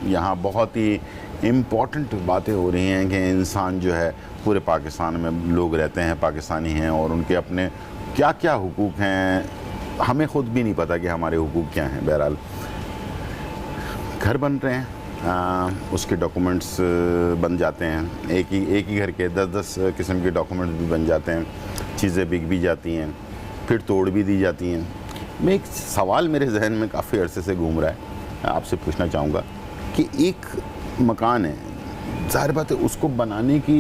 यहाँ बहुत ही इम्पॉर्टेंट बातें हो रही हैं कि इंसान जो है पूरे पाकिस्तान में लोग रहते हैं, पाकिस्तानी हैं, और उनके अपने क्या क्या हुकूक हैं हमें ख़ुद भी नहीं पता कि हमारे हुकूक क्या हैं। बहरहाल घर बन रहे हैं, उसके डॉक्यूमेंट्स बन जाते हैं, एक ही घर के 10-10 किस्म के डॉक्यूमेंट्स भी बन जाते हैं, चीज़ें बिक भी जाती हैं, फिर तोड़ भी दी जाती हैं। मैं एक सवाल मेरे जहन में काफ़ी अरसे से घूम रहा है, आपसे पूछना चाहूँगा कि एक मकान है, ज़ाहिर बात है उसको बनाने की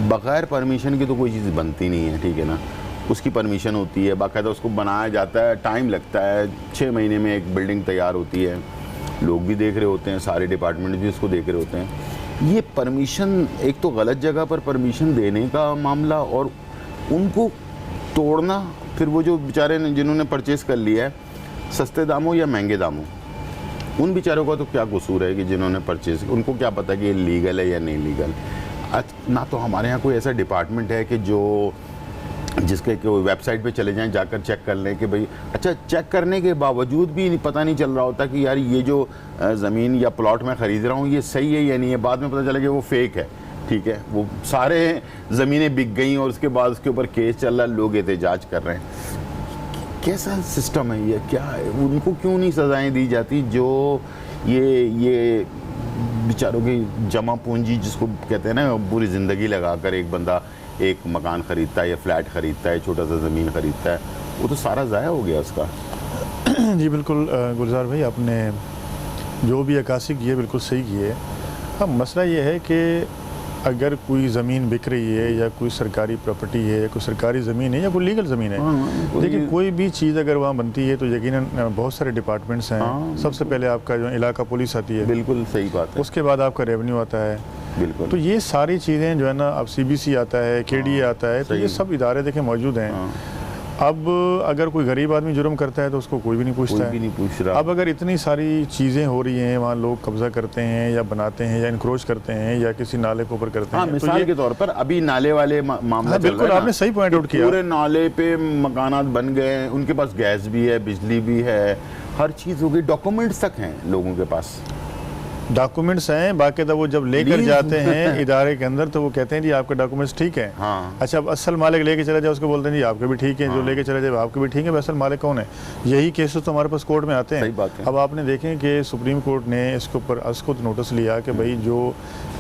बग़ैर परमिशन की तो कोई चीज़ बनती नहीं है, ठीक है ना। उसकी परमिशन होती है, बाकायदा उसको बनाया जाता है, टाइम लगता है, 6 महीने में एक बिल्डिंग तैयार होती है, लोग भी देख रहे होते हैं, सारे डिपार्टमेंट भी उसको देख रहे होते हैं। ये परमिशन, एक तो गलत जगह पर परमिशन देने का मामला और उनको तोड़ना फिर वो जो बेचारे ने जिन्होंने परचेस कर लिया है सस्ते दामों या महंगे दामों, उन बेचारों का तो क्या कसूर है कि जिन्होंने परचेस, उनको क्या पता कि ये लीगल है या नहीं लीगल। ना तो हमारे यहाँ कोई ऐसा डिपार्टमेंट है कि जो जिसके वेबसाइट पे चले जाएं, जाकर चेक कर लें कि भाई, अच्छा चेक करने के बावजूद भी पता नहीं चल रहा होता कि यार ये जो ज़मीन या प्लॉट मैं ख़रीद रहा हूँ ये सही है या नहीं है। बाद में पता चला कि वो फेक है, ठीक है, वो सारे ज़मीनें बिक गई और उसके बाद उसके ऊपर केस चल रहा है, लोग एहतजाज कर रहे हैं। कैसा सिस्टम है ये, क्या है? उनको क्यों नहीं सज़ाएँ दी जाती जो ये बेचारों की जमा पूंजी जिसको कहते हैं ना, पूरी ज़िंदगी लगाकर एक बंदा एक मकान ख़रीदता है या फ्लैट ख़रीदता है, छोटा सा ज़मीन ख़रीदता है, वो तो सारा ज़ाया हो गया उसका। जी बिल्कुल गुलजार भाई, आपने जो भी अक्कासी की है बिल्कुल सही की है। हाँ, मसला ये है कि अगर कोई ज़मीन बिक रही है या कोई सरकारी प्रॉपर्टी है या कोई सरकारी ज़मीन है या कोई लीगल ज़मीन है, देखिए कोई भी चीज़ अगर वहाँ बनती है तो यकीनन बहुत सारे डिपार्टमेंट्स हैं। सबसे पहले आपका जो इलाका पुलिस आती है, बिल्कुल सही बात है, उसके बाद आपका रेवेन्यू आता है, बिल्कुल। तो ये सारी चीज़ें जो है ना, अब CBC आता है, KDA आता है, तो ये सब इदारे देखें मौजूद हैं। अब अगर कोई गरीब आदमी जुर्म करता है तो उसको कोई भी नहीं पूछता है, कोई भी नहीं पूछ रहा। अब अगर इतनी सारी चीज़ें हो रही हैं, वहाँ लोग कब्जा करते हैं या बनाते हैं या इंक्रोच करते हैं या किसी नाले के ऊपर करते हैं, मिसाल के तौर पर अभी नाले वाले मामला बिल्कुल आपने सही पॉइंट आउट किया। पूरे नाले पे मकानात बन गए, उनके पास गैस भी है, बिजली भी है, हर चीज़ हो गई, डॉक्यूमेंट्स तक हैं लोगों के पास, डॉक्यूमेंट्स हैं बाकायदा। वो जब लेकर जाते हैं इदारे के अंदर तो वो कहते हैं जी आपके डॉक्यूमेंट्स ठीक है। हाँ। अच्छा, अब असल मालिक लेके चला जाए उसको बोलते हैं जी आपके भी ठीक है। हाँ। जो लेके चला जाए आपके भी ठीक है, असल मालिक कौन है? यही केसेस तो हमारे पास कोर्ट में आते हैं। सही बात है। अब आपने देखें कि सुप्रीम कोर्ट ने इसके ऊपर खुद नोटिस लिया कि भाई जो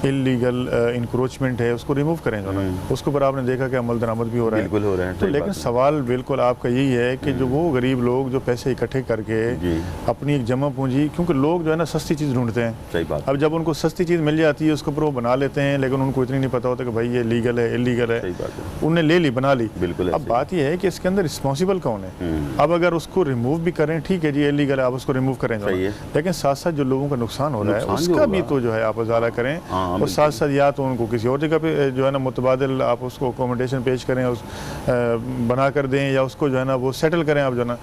इलीगल इंक्रोचमेंट है उसको रिमूव करें जो ना, उसके ऊपर आपने देखा कि अमल दरामद भी हो रहा है, बिल्कुल हो रहा है। तो लेकिन सवाल बिल्कुल आपका यही है कि जो वो गरीब लोग जो पैसे इकट्ठे करके अपनी एक जमा पूंजी, क्योंकि लोग जो है ना सस्ती चीज़ ढूंढते हैं। सही बात। अब जब उनको सस्ती चीज़ मिल जाती है उसके ऊपर वो बना लेते हैं, लेकिन उनको इतनी नहीं पता होता कि भाई ये लीगल है इलीगल है। सही बात है। उनने ले ली, बना ली, बिल्कुल। अब बात यह है कि इसके अंदर रिस्पॉन्सिबल कौन है? अब अगर उसको रिमूव भी करें, ठीक है जी इलीगल है, आप उसको रिमूव करें, लेकिन साथ साथ जो लोगों का नुकसान हो रहा है उसका भी तो जो है आप उजाला करें, और साथ साथ या तो उनको किसी और जगह पे जो है ना मुतबादिल आप उसको अकोमोडेशन पेश करें, उस बना कर दें, या उसको जो है ना वो सेटल करें आप जो है ना,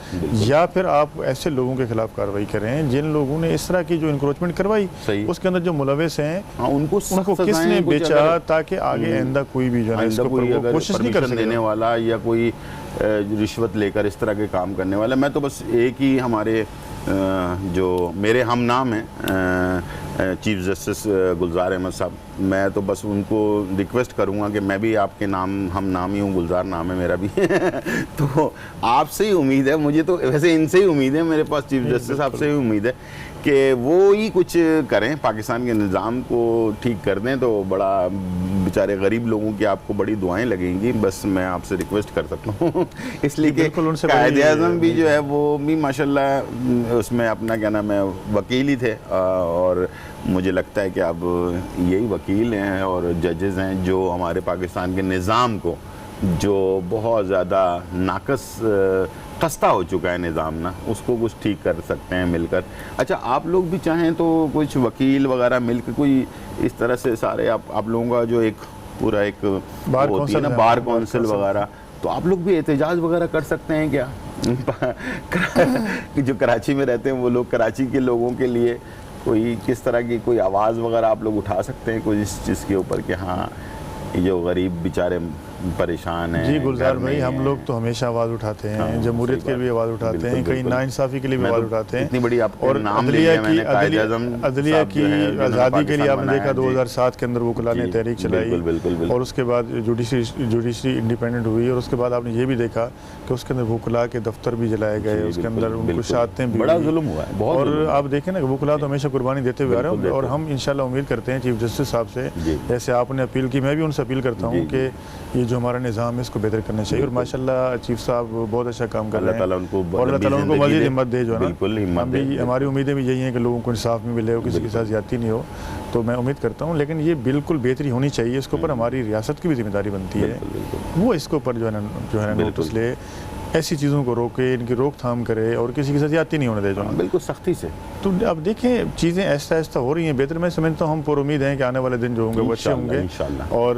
या फिर आप ऐसे लोगों के खिलाफ कार्रवाई करें जिन लोगों ने इस तरह की जो इंक्रोचमेंट करवाई, उसके अंदर जो मुलविस हैं उनको किसने बेचा, ताकि आगे आइंदा कोई भी जो है इसको कोशिश नहीं कर देने वाला या कोई रिश्वत लेकर इस तरह के काम करने वाला। मैं तो बस एक ही हमारे जो मेरे हम नाम हैं चीफ जस्टिस गुलजार अहमद साहब, मैं तो बस उनको रिक्वेस्ट करूंगा कि मैं भी आपके नाम हम नाम ही हूँ, गुलजार नाम है मेरा भी तो आपसे ही उम्मीद है मुझे, तो वैसे इनसे ही उम्मीद है मेरे पास, चीफ जस्टिस साहब से ही उम्मीद है कि वो ही कुछ करें, पाकिस्तान के निज़ाम को ठीक कर दें, तो बड़ा बेचारे गरीब लोगों की आपको बड़ी दुआएं लगेंगी। बस मैं आपसे रिक्वेस्ट कर सकता हूँ इसलिए कि कायदे-ए-आज़म भी जो है वो भी माशाल्लाह उसमें अपना क्या नाम है वकील ही थे, और मुझे लगता है कि अब यही वकील हैं और जजेज़ हैं जो हमारे पाकिस्तान के निज़ाम को, जो बहुत ज़्यादा नाकस खस्ता हो चुका है निज़ाम ना, उसको कुछ ठीक कर सकते हैं मिलकर। अच्छा, आप लोग भी चाहें तो कुछ वकील वगैरह मिलकर कोई इस तरह से सारे आप लोगों का जो एक पूरा एक होती है ना बार कौंसिल वगैरह, तो आप लोग भी एहतजाज वगैरह कर सकते हैं क्या जो कराची में रहते हैं वो लोग, कराची के लोगों के लिए कोई किस तरह की कोई आवाज़ वगैरह आप लोग उठा सकते हैं कोई इस चीज़ के ऊपर कि हाँ जो गरीब बेचारे परेशान है। जी गुलजार भाई, हम लोग तो हमेशा आवाज़ उठाते हैं, हाँ, जमहूरियत के लिए भी आवाज़ उठाते हैं, कहीं नाइंसाफ़ी के लिए भी आवाज़ उठाते हैं। इतनी बड़ी आपको और नाम अदलिया की आज़ादी के लिए आपने देखा 2007 के अंदर वकला ने तहरीक चलाई, और उसके बाद जुडिशरी इंडिपेंडेंट हुई, और उसके बाद आपने ये भी देखा कि उसके अंदर वकला के दफ्तर भी जलाए गए, उसके अंदर उनको शहादतें भी, बड़ा जुल्म हुआ है। और आप देखें ना वकला तो हमेशा कुर्बानी देते हुए आ रहे हैं, और हम इंशाल्लाह उम्मीद करते हैं चीफ जस्टिस साहब से, जैसे आपने अपील की, मैं भी उनसे अपील करता हूँ कि ये जो हमारा निज़ाम है इसको बेहतर करना चाहिए, और माशाल्लाह चीफ साहब बहुत अच्छा काम कर रहे हैं, और अल्लाह ताला उनको मज़ीद हिम्मत दे जो है ना। हमारी उम्मीदें भी यही हैं कि लोगों को इंसाफ भी मिले, किसी के साथ ज़्यादती नहीं हो, तो मैं उम्मीद करता हूँ, लेकिन ये बिल्कुल बेहतरी होनी चाहिए, इसके ऊपर हमारी रियासत की भी जिम्मेदारी बनती है, वो इसके ऊपर जो है ना नोटिस ले, ऐसी चीज़ों को रोके, इनकी रोकथाम करे, और किसी के साथ ज़्यादती नहीं होने दे जो, बिल्कुल सख्ती से। तो अब देखें चीज़ें ऐसा ऐसा हो रही हैं बेहतर, मैं समझता हूँ हम पर उम्मीद हैं कि आने वाले दिन जो होंगे वो अच्छे होंगे, और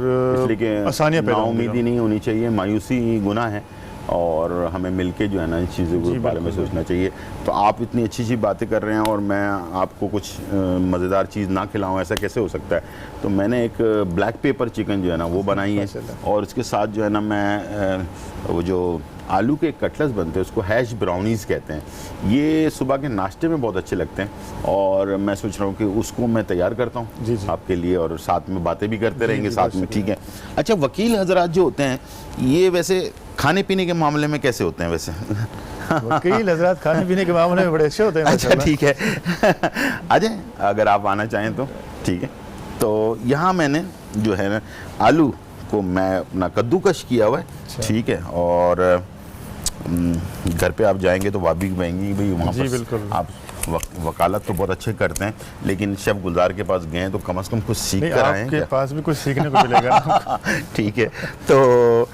आसानियाँ पैदा उम्मीद ही नहीं होनी चाहिए, मायूसी गुनाह है, और हमें मिलके जो है ना इन चीज़ों के बारे में सोचना चाहिए। तो आप इतनी अच्छी अच्छी बातें कर रहे हैं और मैं आपको कुछ मज़ेदार चीज़ ना खिलाऊं, ऐसा कैसे हो सकता है? तो मैंने एक ब्लैक पेपर चिकन जो है ना वो बनाई है, और इसके साथ जो है ना मैं वो जो आलू के कटलेट्स बनते हैं उसको हैश ब्राउनीज़ कहते हैं। ये सुबह के नाश्ते में बहुत अच्छे लगते हैं और मैं सोच रहा हूँ कि उसको मैं तैयार करता हूँ आपके लिए, और साथ में बातें भी करते रहेंगे साथ में, ठीक है? अच्छा, वकील हजरात जो होते हैं ये वैसे खाने पीने के मामले में कैसे होते हैं वैसे? वकील हजरात खाने पीने के मामले में बड़े अच्छे होते हैं। अच्छा, ठीक है। अजय, अगर आप आना चाहें तो ठीक है। तो यहाँ मैंने जो है ना आलू को मैं अपना कद्दूकश किया हुआ है, ठीक है, और घर पे आप जाएंगे तो वाबी कहेंगी भाई वहाँ पर आप वकालत तो बहुत अच्छे करते हैं, लेकिन शेफ गुलजार के पास गए तो कम से कम कुछ सीख कर आए हैं। आपके पास भी कुछ सीखने को मिलेगा। ठीक है। तो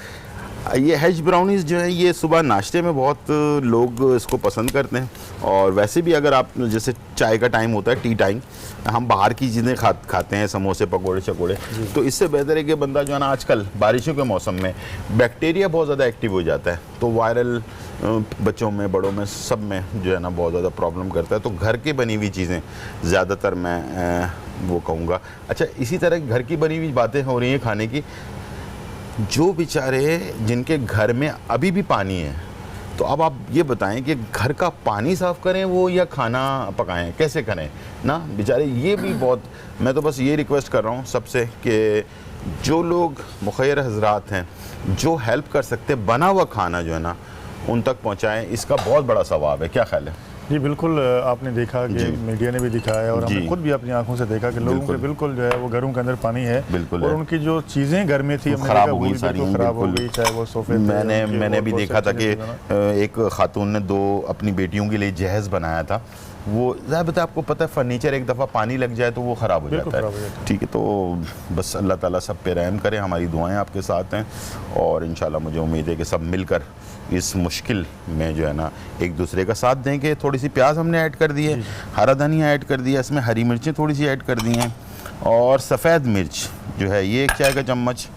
ये हैश ब्राउनीज़ जो है ये सुबह नाश्ते में बहुत लोग इसको पसंद करते हैं, और वैसे भी अगर आप जैसे चाय का टाइम होता है, टी टाइम, हम बाहर की चीज़ें खाते हैं, समोसे पकोड़े चकोड़े, तो इससे बेहतर है कि बंदा जो है ना आजकल बारिशों के मौसम में बैक्टीरिया बहुत ज़्यादा एक्टिव हो जाता है, तो वायरल बच्चों में बड़ों में सब में जो है ना बहुत ज़्यादा प्रॉब्लम करता है। तो घर की बनी हुई चीज़ें ज़्यादातर मैं वो कहूँगा। अच्छा, इसी तरह घर की बनी हुई बातें हो रही हैं खाने की। जो बेचारे जिनके घर में अभी भी पानी है, तो अब आप ये बताएं कि घर का पानी साफ़ करें वो या खाना पकाएं, कैसे करें ना बेचारे? ये भी बहुत, मैं तो बस ये रिक्वेस्ट कर रहा हूँ सबसे कि जो लोग मुखैर हजरात हैं जो हेल्प कर सकते, बना हुआ खाना जो है ना उन तक पहुँचाएँ, इसका बहुत बड़ा सवाब है। क्या ख्याल है? जी बिल्कुल, आपने देखा कि मीडिया ने भी दिखाया और हमने खुद भी अपनी आंखों से देखा कि लोगों के बिल्कुल जो है वो घरों के अंदर पानी है, और उनकी जो चीज़ें घर में थी खराब हो गई, सारी खराब हो गई, चाहे वो सोफे। मैंने भी देखा था कि एक खातून ने 2 अपनी बेटियों के लिए जहेज़ बनाया था। वो ज़ाहिर है आपको पता है फर्नीचर एक दफ़ा पानी लग जाए तो वो ख़राब हो जाता है, ठीक है? तो बस अल्लाह ताला सब पे रहम करे, हमारी दुआएं आपके साथ हैं, और इंशाल्लाह मुझे उम्मीद है कि सब मिलकर इस मुश्किल में जो है ना एक दूसरे का साथ देंगे। थोड़ी सी प्याज हमने ऐड कर दी है, हरा धनिया ऐड कर दिया, इसमें हरी मिर्चें थोड़ी सी ऐड कर दी हैं, और सफ़ेद मिर्च जो है ये 1 चाय का चम्मच,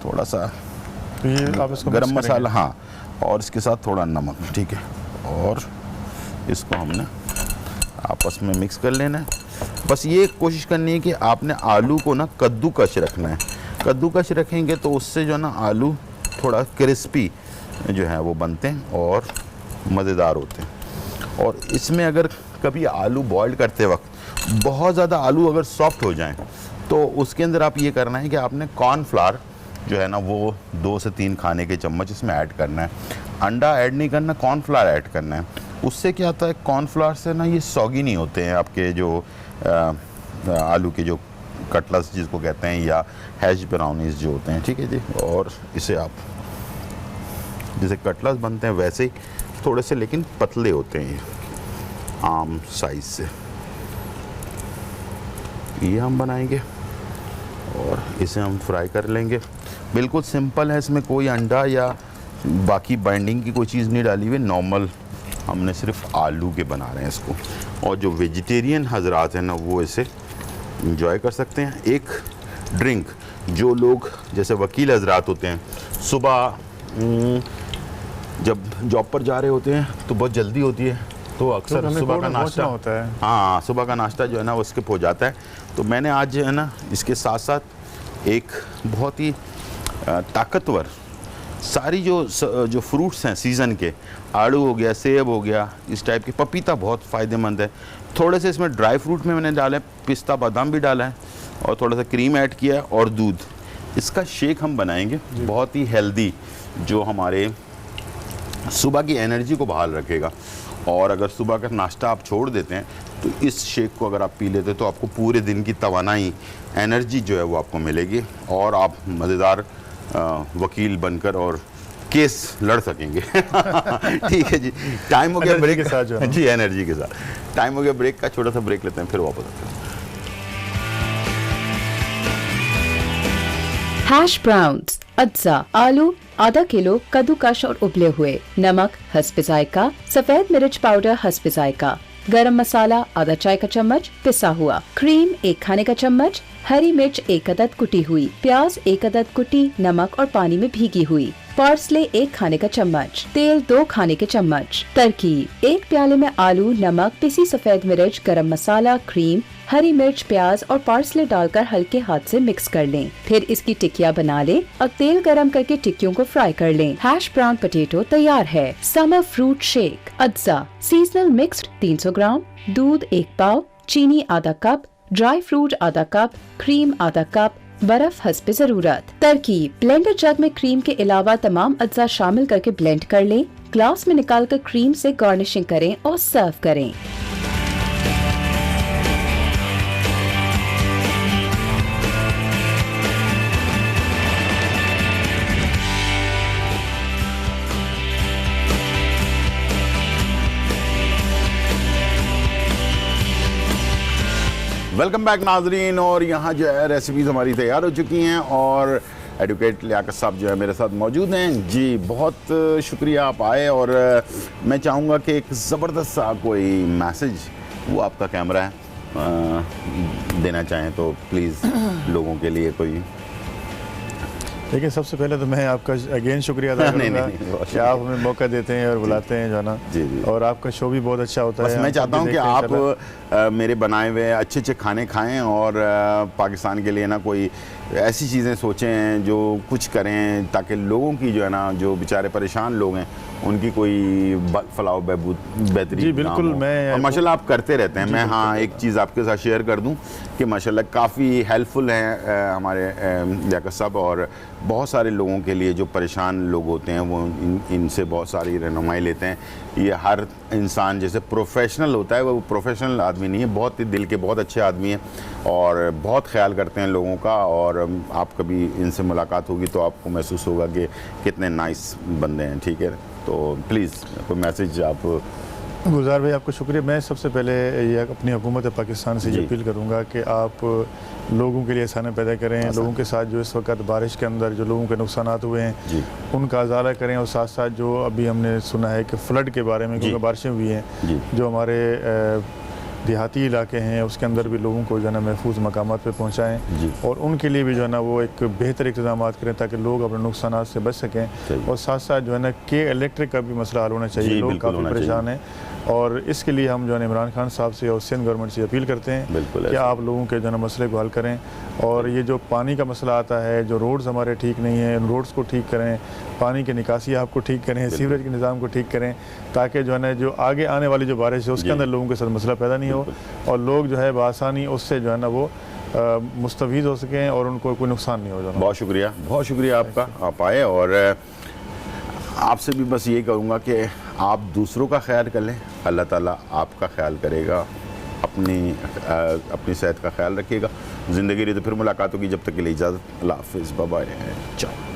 थोड़ा सा गरम मसाला, हाँ, और इसके साथ थोड़ा नमक, ठीक है, और इसको हमने आपस में मिक्स कर लेना है। बस ये कोशिश करनी है कि आपने आलू को ना कद्दूकश रखना है। कद्दूकश रखेंगे तो उससे जो ना आलू थोड़ा क्रिस्पी जो है वो बनते हैं और मज़ेदार होते हैं। और इसमें अगर कभी आलू बॉईल करते वक्त बहुत ज़्यादा आलू अगर सॉफ्ट हो जाएं तो उसके अंदर आप ये करना है कि आपने कॉर्नफ्लावर जो है ना वो 2 से 3 खाने के चम्मच इसमें ऐड करना है। अंडा ऐड नहीं करना, कॉर्नफ्लावर ऐड करना है। उससे क्या होता है, कॉर्नफ्लावर से ना ये सॉगी नहीं होते हैं आपके जो आलू के जो कटलेट्स जिसको कहते हैं, या हैश ब्राउनीज़ जो होते हैं, ठीक है जी। और इसे आप जैसे कटलेट्स बनते हैं वैसे ही थोड़े से, लेकिन पतले होते हैं, ये आम साइज से ये हम बनाएंगे और इसे हम फ्राई कर लेंगे। बिल्कुल सिंपल है, इसमें कोई अंडा या बाकी बाइंडिंग की कोई चीज़ नहीं डाली हुई, नॉर्मल हमने सिर्फ आलू के बना रहे हैं इसको। और जो वेजिटेरियन हजरात हैं ना वो इसे इंजॉय कर सकते हैं। एक ड्रिंक जो लोग जैसे वकील हजरात होते हैं, सुबह जब जॉब पर जा रहे होते हैं तो बहुत जल्दी होती है, तो अक्सर सुबह का नाश्ता होता है, हाँ, सुबह का नाश्ता जो है ना वो स्किप हो जाता है। तो मैंने आज जो है ना इसके साथ साथ एक बहुत ही ताकतवर सारी जो फ्रूट्स हैं सीज़न के, आड़ू हो गया, सेब हो गया, इस टाइप के, पपीता बहुत फ़ायदेमंद है। थोड़े से इसमें ड्राई फ्रूट में मैंने डाला है, पिस्ता बादाम भी डाला है, और थोड़ा सा क्रीम ऐड किया है, और दूध। इसका शेक हम बनाएंगे, बहुत ही हेल्दी, जो हमारे सुबह की एनर्जी को बहाल रखेगा। और अगर सुबह का नाश्ता आप छोड़ देते हैं तो इस शेक को अगर आप पी लेते हैं तो आपको पूरे दिन की तवानाई, एनर्जी जो है वो आपको मिलेगी, और आप मज़ेदार वकील बनकर और केस लड़ सकेंगे। ठीक है जी, टाइम हो गया ब्रेक के साथ जो जी, एनर्जी के साथ टाइम हो गया ब्रेक का, छोटा सा ब्रेक लेते हैं, फिर वापस आते हैं। हैश ब्राउन्स, अज्जा, आलू आधा किलो, कद्दूकश और उबले हुए, नमक हस्ब जायका, सफेद मिर्च पाउडर हस्ब जायका, गरम मसाला आधा चाय का चम्मच पिसा हुआ, क्रीम 1 खाने का चम्मच, हरी मिर्च 1 अदद कुटी हुई, प्याज 1 अदद कुटी, नमक और पानी में भीगी हुई, पार्सले 1 खाने का चम्मच, तेल 2 खाने के चम्मच। तरकीब: 1 प्याले में आलू, नमक, पिसी सफेद मिर्च, गरम मसाला, क्रीम, हरी मिर्च, प्याज और पार्सले डालकर हल्के हाथ से मिक्स कर लें। फिर इसकी टिक्कियाँ बना लें। अब तेल गरम करके टिक्कियों को फ्राई कर लें। हैश ब्राउन पोटैटो तैयार है। समर फ्रूट शेक, अज्जा सीजनल मिक्स्ड 300 ग्राम, दूध 1 पाव, चीनी आधा कप, ड्राई फ्रूट आधा कप, क्रीम आधा कप, बर्फ हस्बे जरूरत। तरकीब: ब्लेंडर जग में क्रीम के अलावा तमाम अज्जा शामिल करके ब्लेंड कर लें। ग्लास में निकालकर क्रीम से गार्निशिंग करें और सर्व करें। वेलकम बैक नाजरीन। और यहाँ जो है रेसिपीज़ हमारी तैयार हो चुकी हैं और एडवोकेट लियाकत साहब जो है मेरे साथ मौजूद हैं। जी बहुत शुक्रिया आप आए। और मैं चाहूँगा कि एक ज़बरदस्त सा कोई मैसेज, वो आपका कैमरा है, देना चाहें तो प्लीज़ लोगों के लिए कोई। देखिए, सबसे पहले तो मैं आपका अगेन शुक्रिया अदा करूँगा कि आप हमें मौका देते हैं और बुलाते हैं जो है ना। जी। और आपका शो भी बहुत अच्छा होता है। मैं चाहता हूँ कि आप मेरे बनाए हुए अच्छे अच्छे खाने खाएं और पाकिस्तान के लिए ना कोई ऐसी चीज़ें सोचें जो कुछ करें ताकि लोगों की जो है ना, जो बेचारे परेशान लोग हैं, उनकी कोई फलाह बहबूद बेहतरी। जी बिल्कुल। मैं माशाल्लाह आप करते रहते हैं। मैं हाँ एक चीज़ आपके साथ शेयर कर दूं कि माशाल्लाह काफ़ी हेल्पफुल हैं हमारे लियाकत साहब, और बहुत सारे लोगों के लिए जो परेशान लोग होते हैं वो इनसे बहुत सारी रहनुमाई लेते हैं। ये हर इंसान जैसे प्रोफेशनल होता है, वो प्रोफेशनल आदमी नहीं है, बहुत ही दिल के बहुत अच्छे आदमी हैं और बहुत ख्याल करते हैं लोगों का। और आप कभी इनसे मुलाकात होगी तो आपको महसूस होगा कि कितने नाइस बंदे हैं। ठीक है, तो प्लीज़ कोई मैसेज आप। गुलजार भाई आपको शुक्रिया। मैं सबसे पहले ये अपनी हुकूमत पाकिस्तान से ये अपील करूँगा कि आप लोगों के लिए आसानी पैदा करें। लोगों के साथ जो इस वक्त बारिश के अंदर जो लोगों के नुकसानात हुए हैं उनका अजाला करें, और साथ साथ जो अभी हमने सुना है कि फ्लड के बारे में, क्योंकि बारिशें हुई हैं जो हमारे देहाती इलाके हैं उसके अंदर भी लोगों को जो है ना महफूज मकामात पे पहुँचाएँ, और उनके लिए भी जो है ना वो एक बेहतर इंतजाम करें ताकि लोग अपने नुकसानात से बच सकें। और साथ साथ जो है ना कि इलेक्ट्रिक का भी मसला हल होना चाहिए। लोग काफ़ी परेशान हैं और इसके लिए हम जो है इमरान खान साहब से और सिंध गवर्नमेंट से अपील करते हैं कि आप लोगों के जो है मसले को हल करें। और ये जो पानी का मसला आता है, जो रोड्स हमारे ठीक नहीं हैं, उन रोड्स को ठीक करें, पानी की निकासी आपको ठीक करें, सीवरेज के निज़ाम को ठीक करें, ताकि जो है ना जो आगे आने वाली जो बारिश है उसके अंदर लोगों के साथ मसला पैदा नहीं हो और लोग जो है बआसानी उससे जो है ना वो मुस्तफ़ीद हो सकें और उनको कोई नुकसान नहीं हो जाए। बहुत शुक्रिया आपका, आप आए। और आपसे भी बस यही कहूँगा कि आप दूसरों का ख्याल कर लें, अल्लाह ताला आपका ख्याल करेगा। अपनी सेहत का ख्याल रखिएगा। ज़िंदगी रही तो फिर मुलाकात होगी, जब तक के लिए इजाज़त। अल्लाह हाफ़िज़, बाय बाय, चाओ।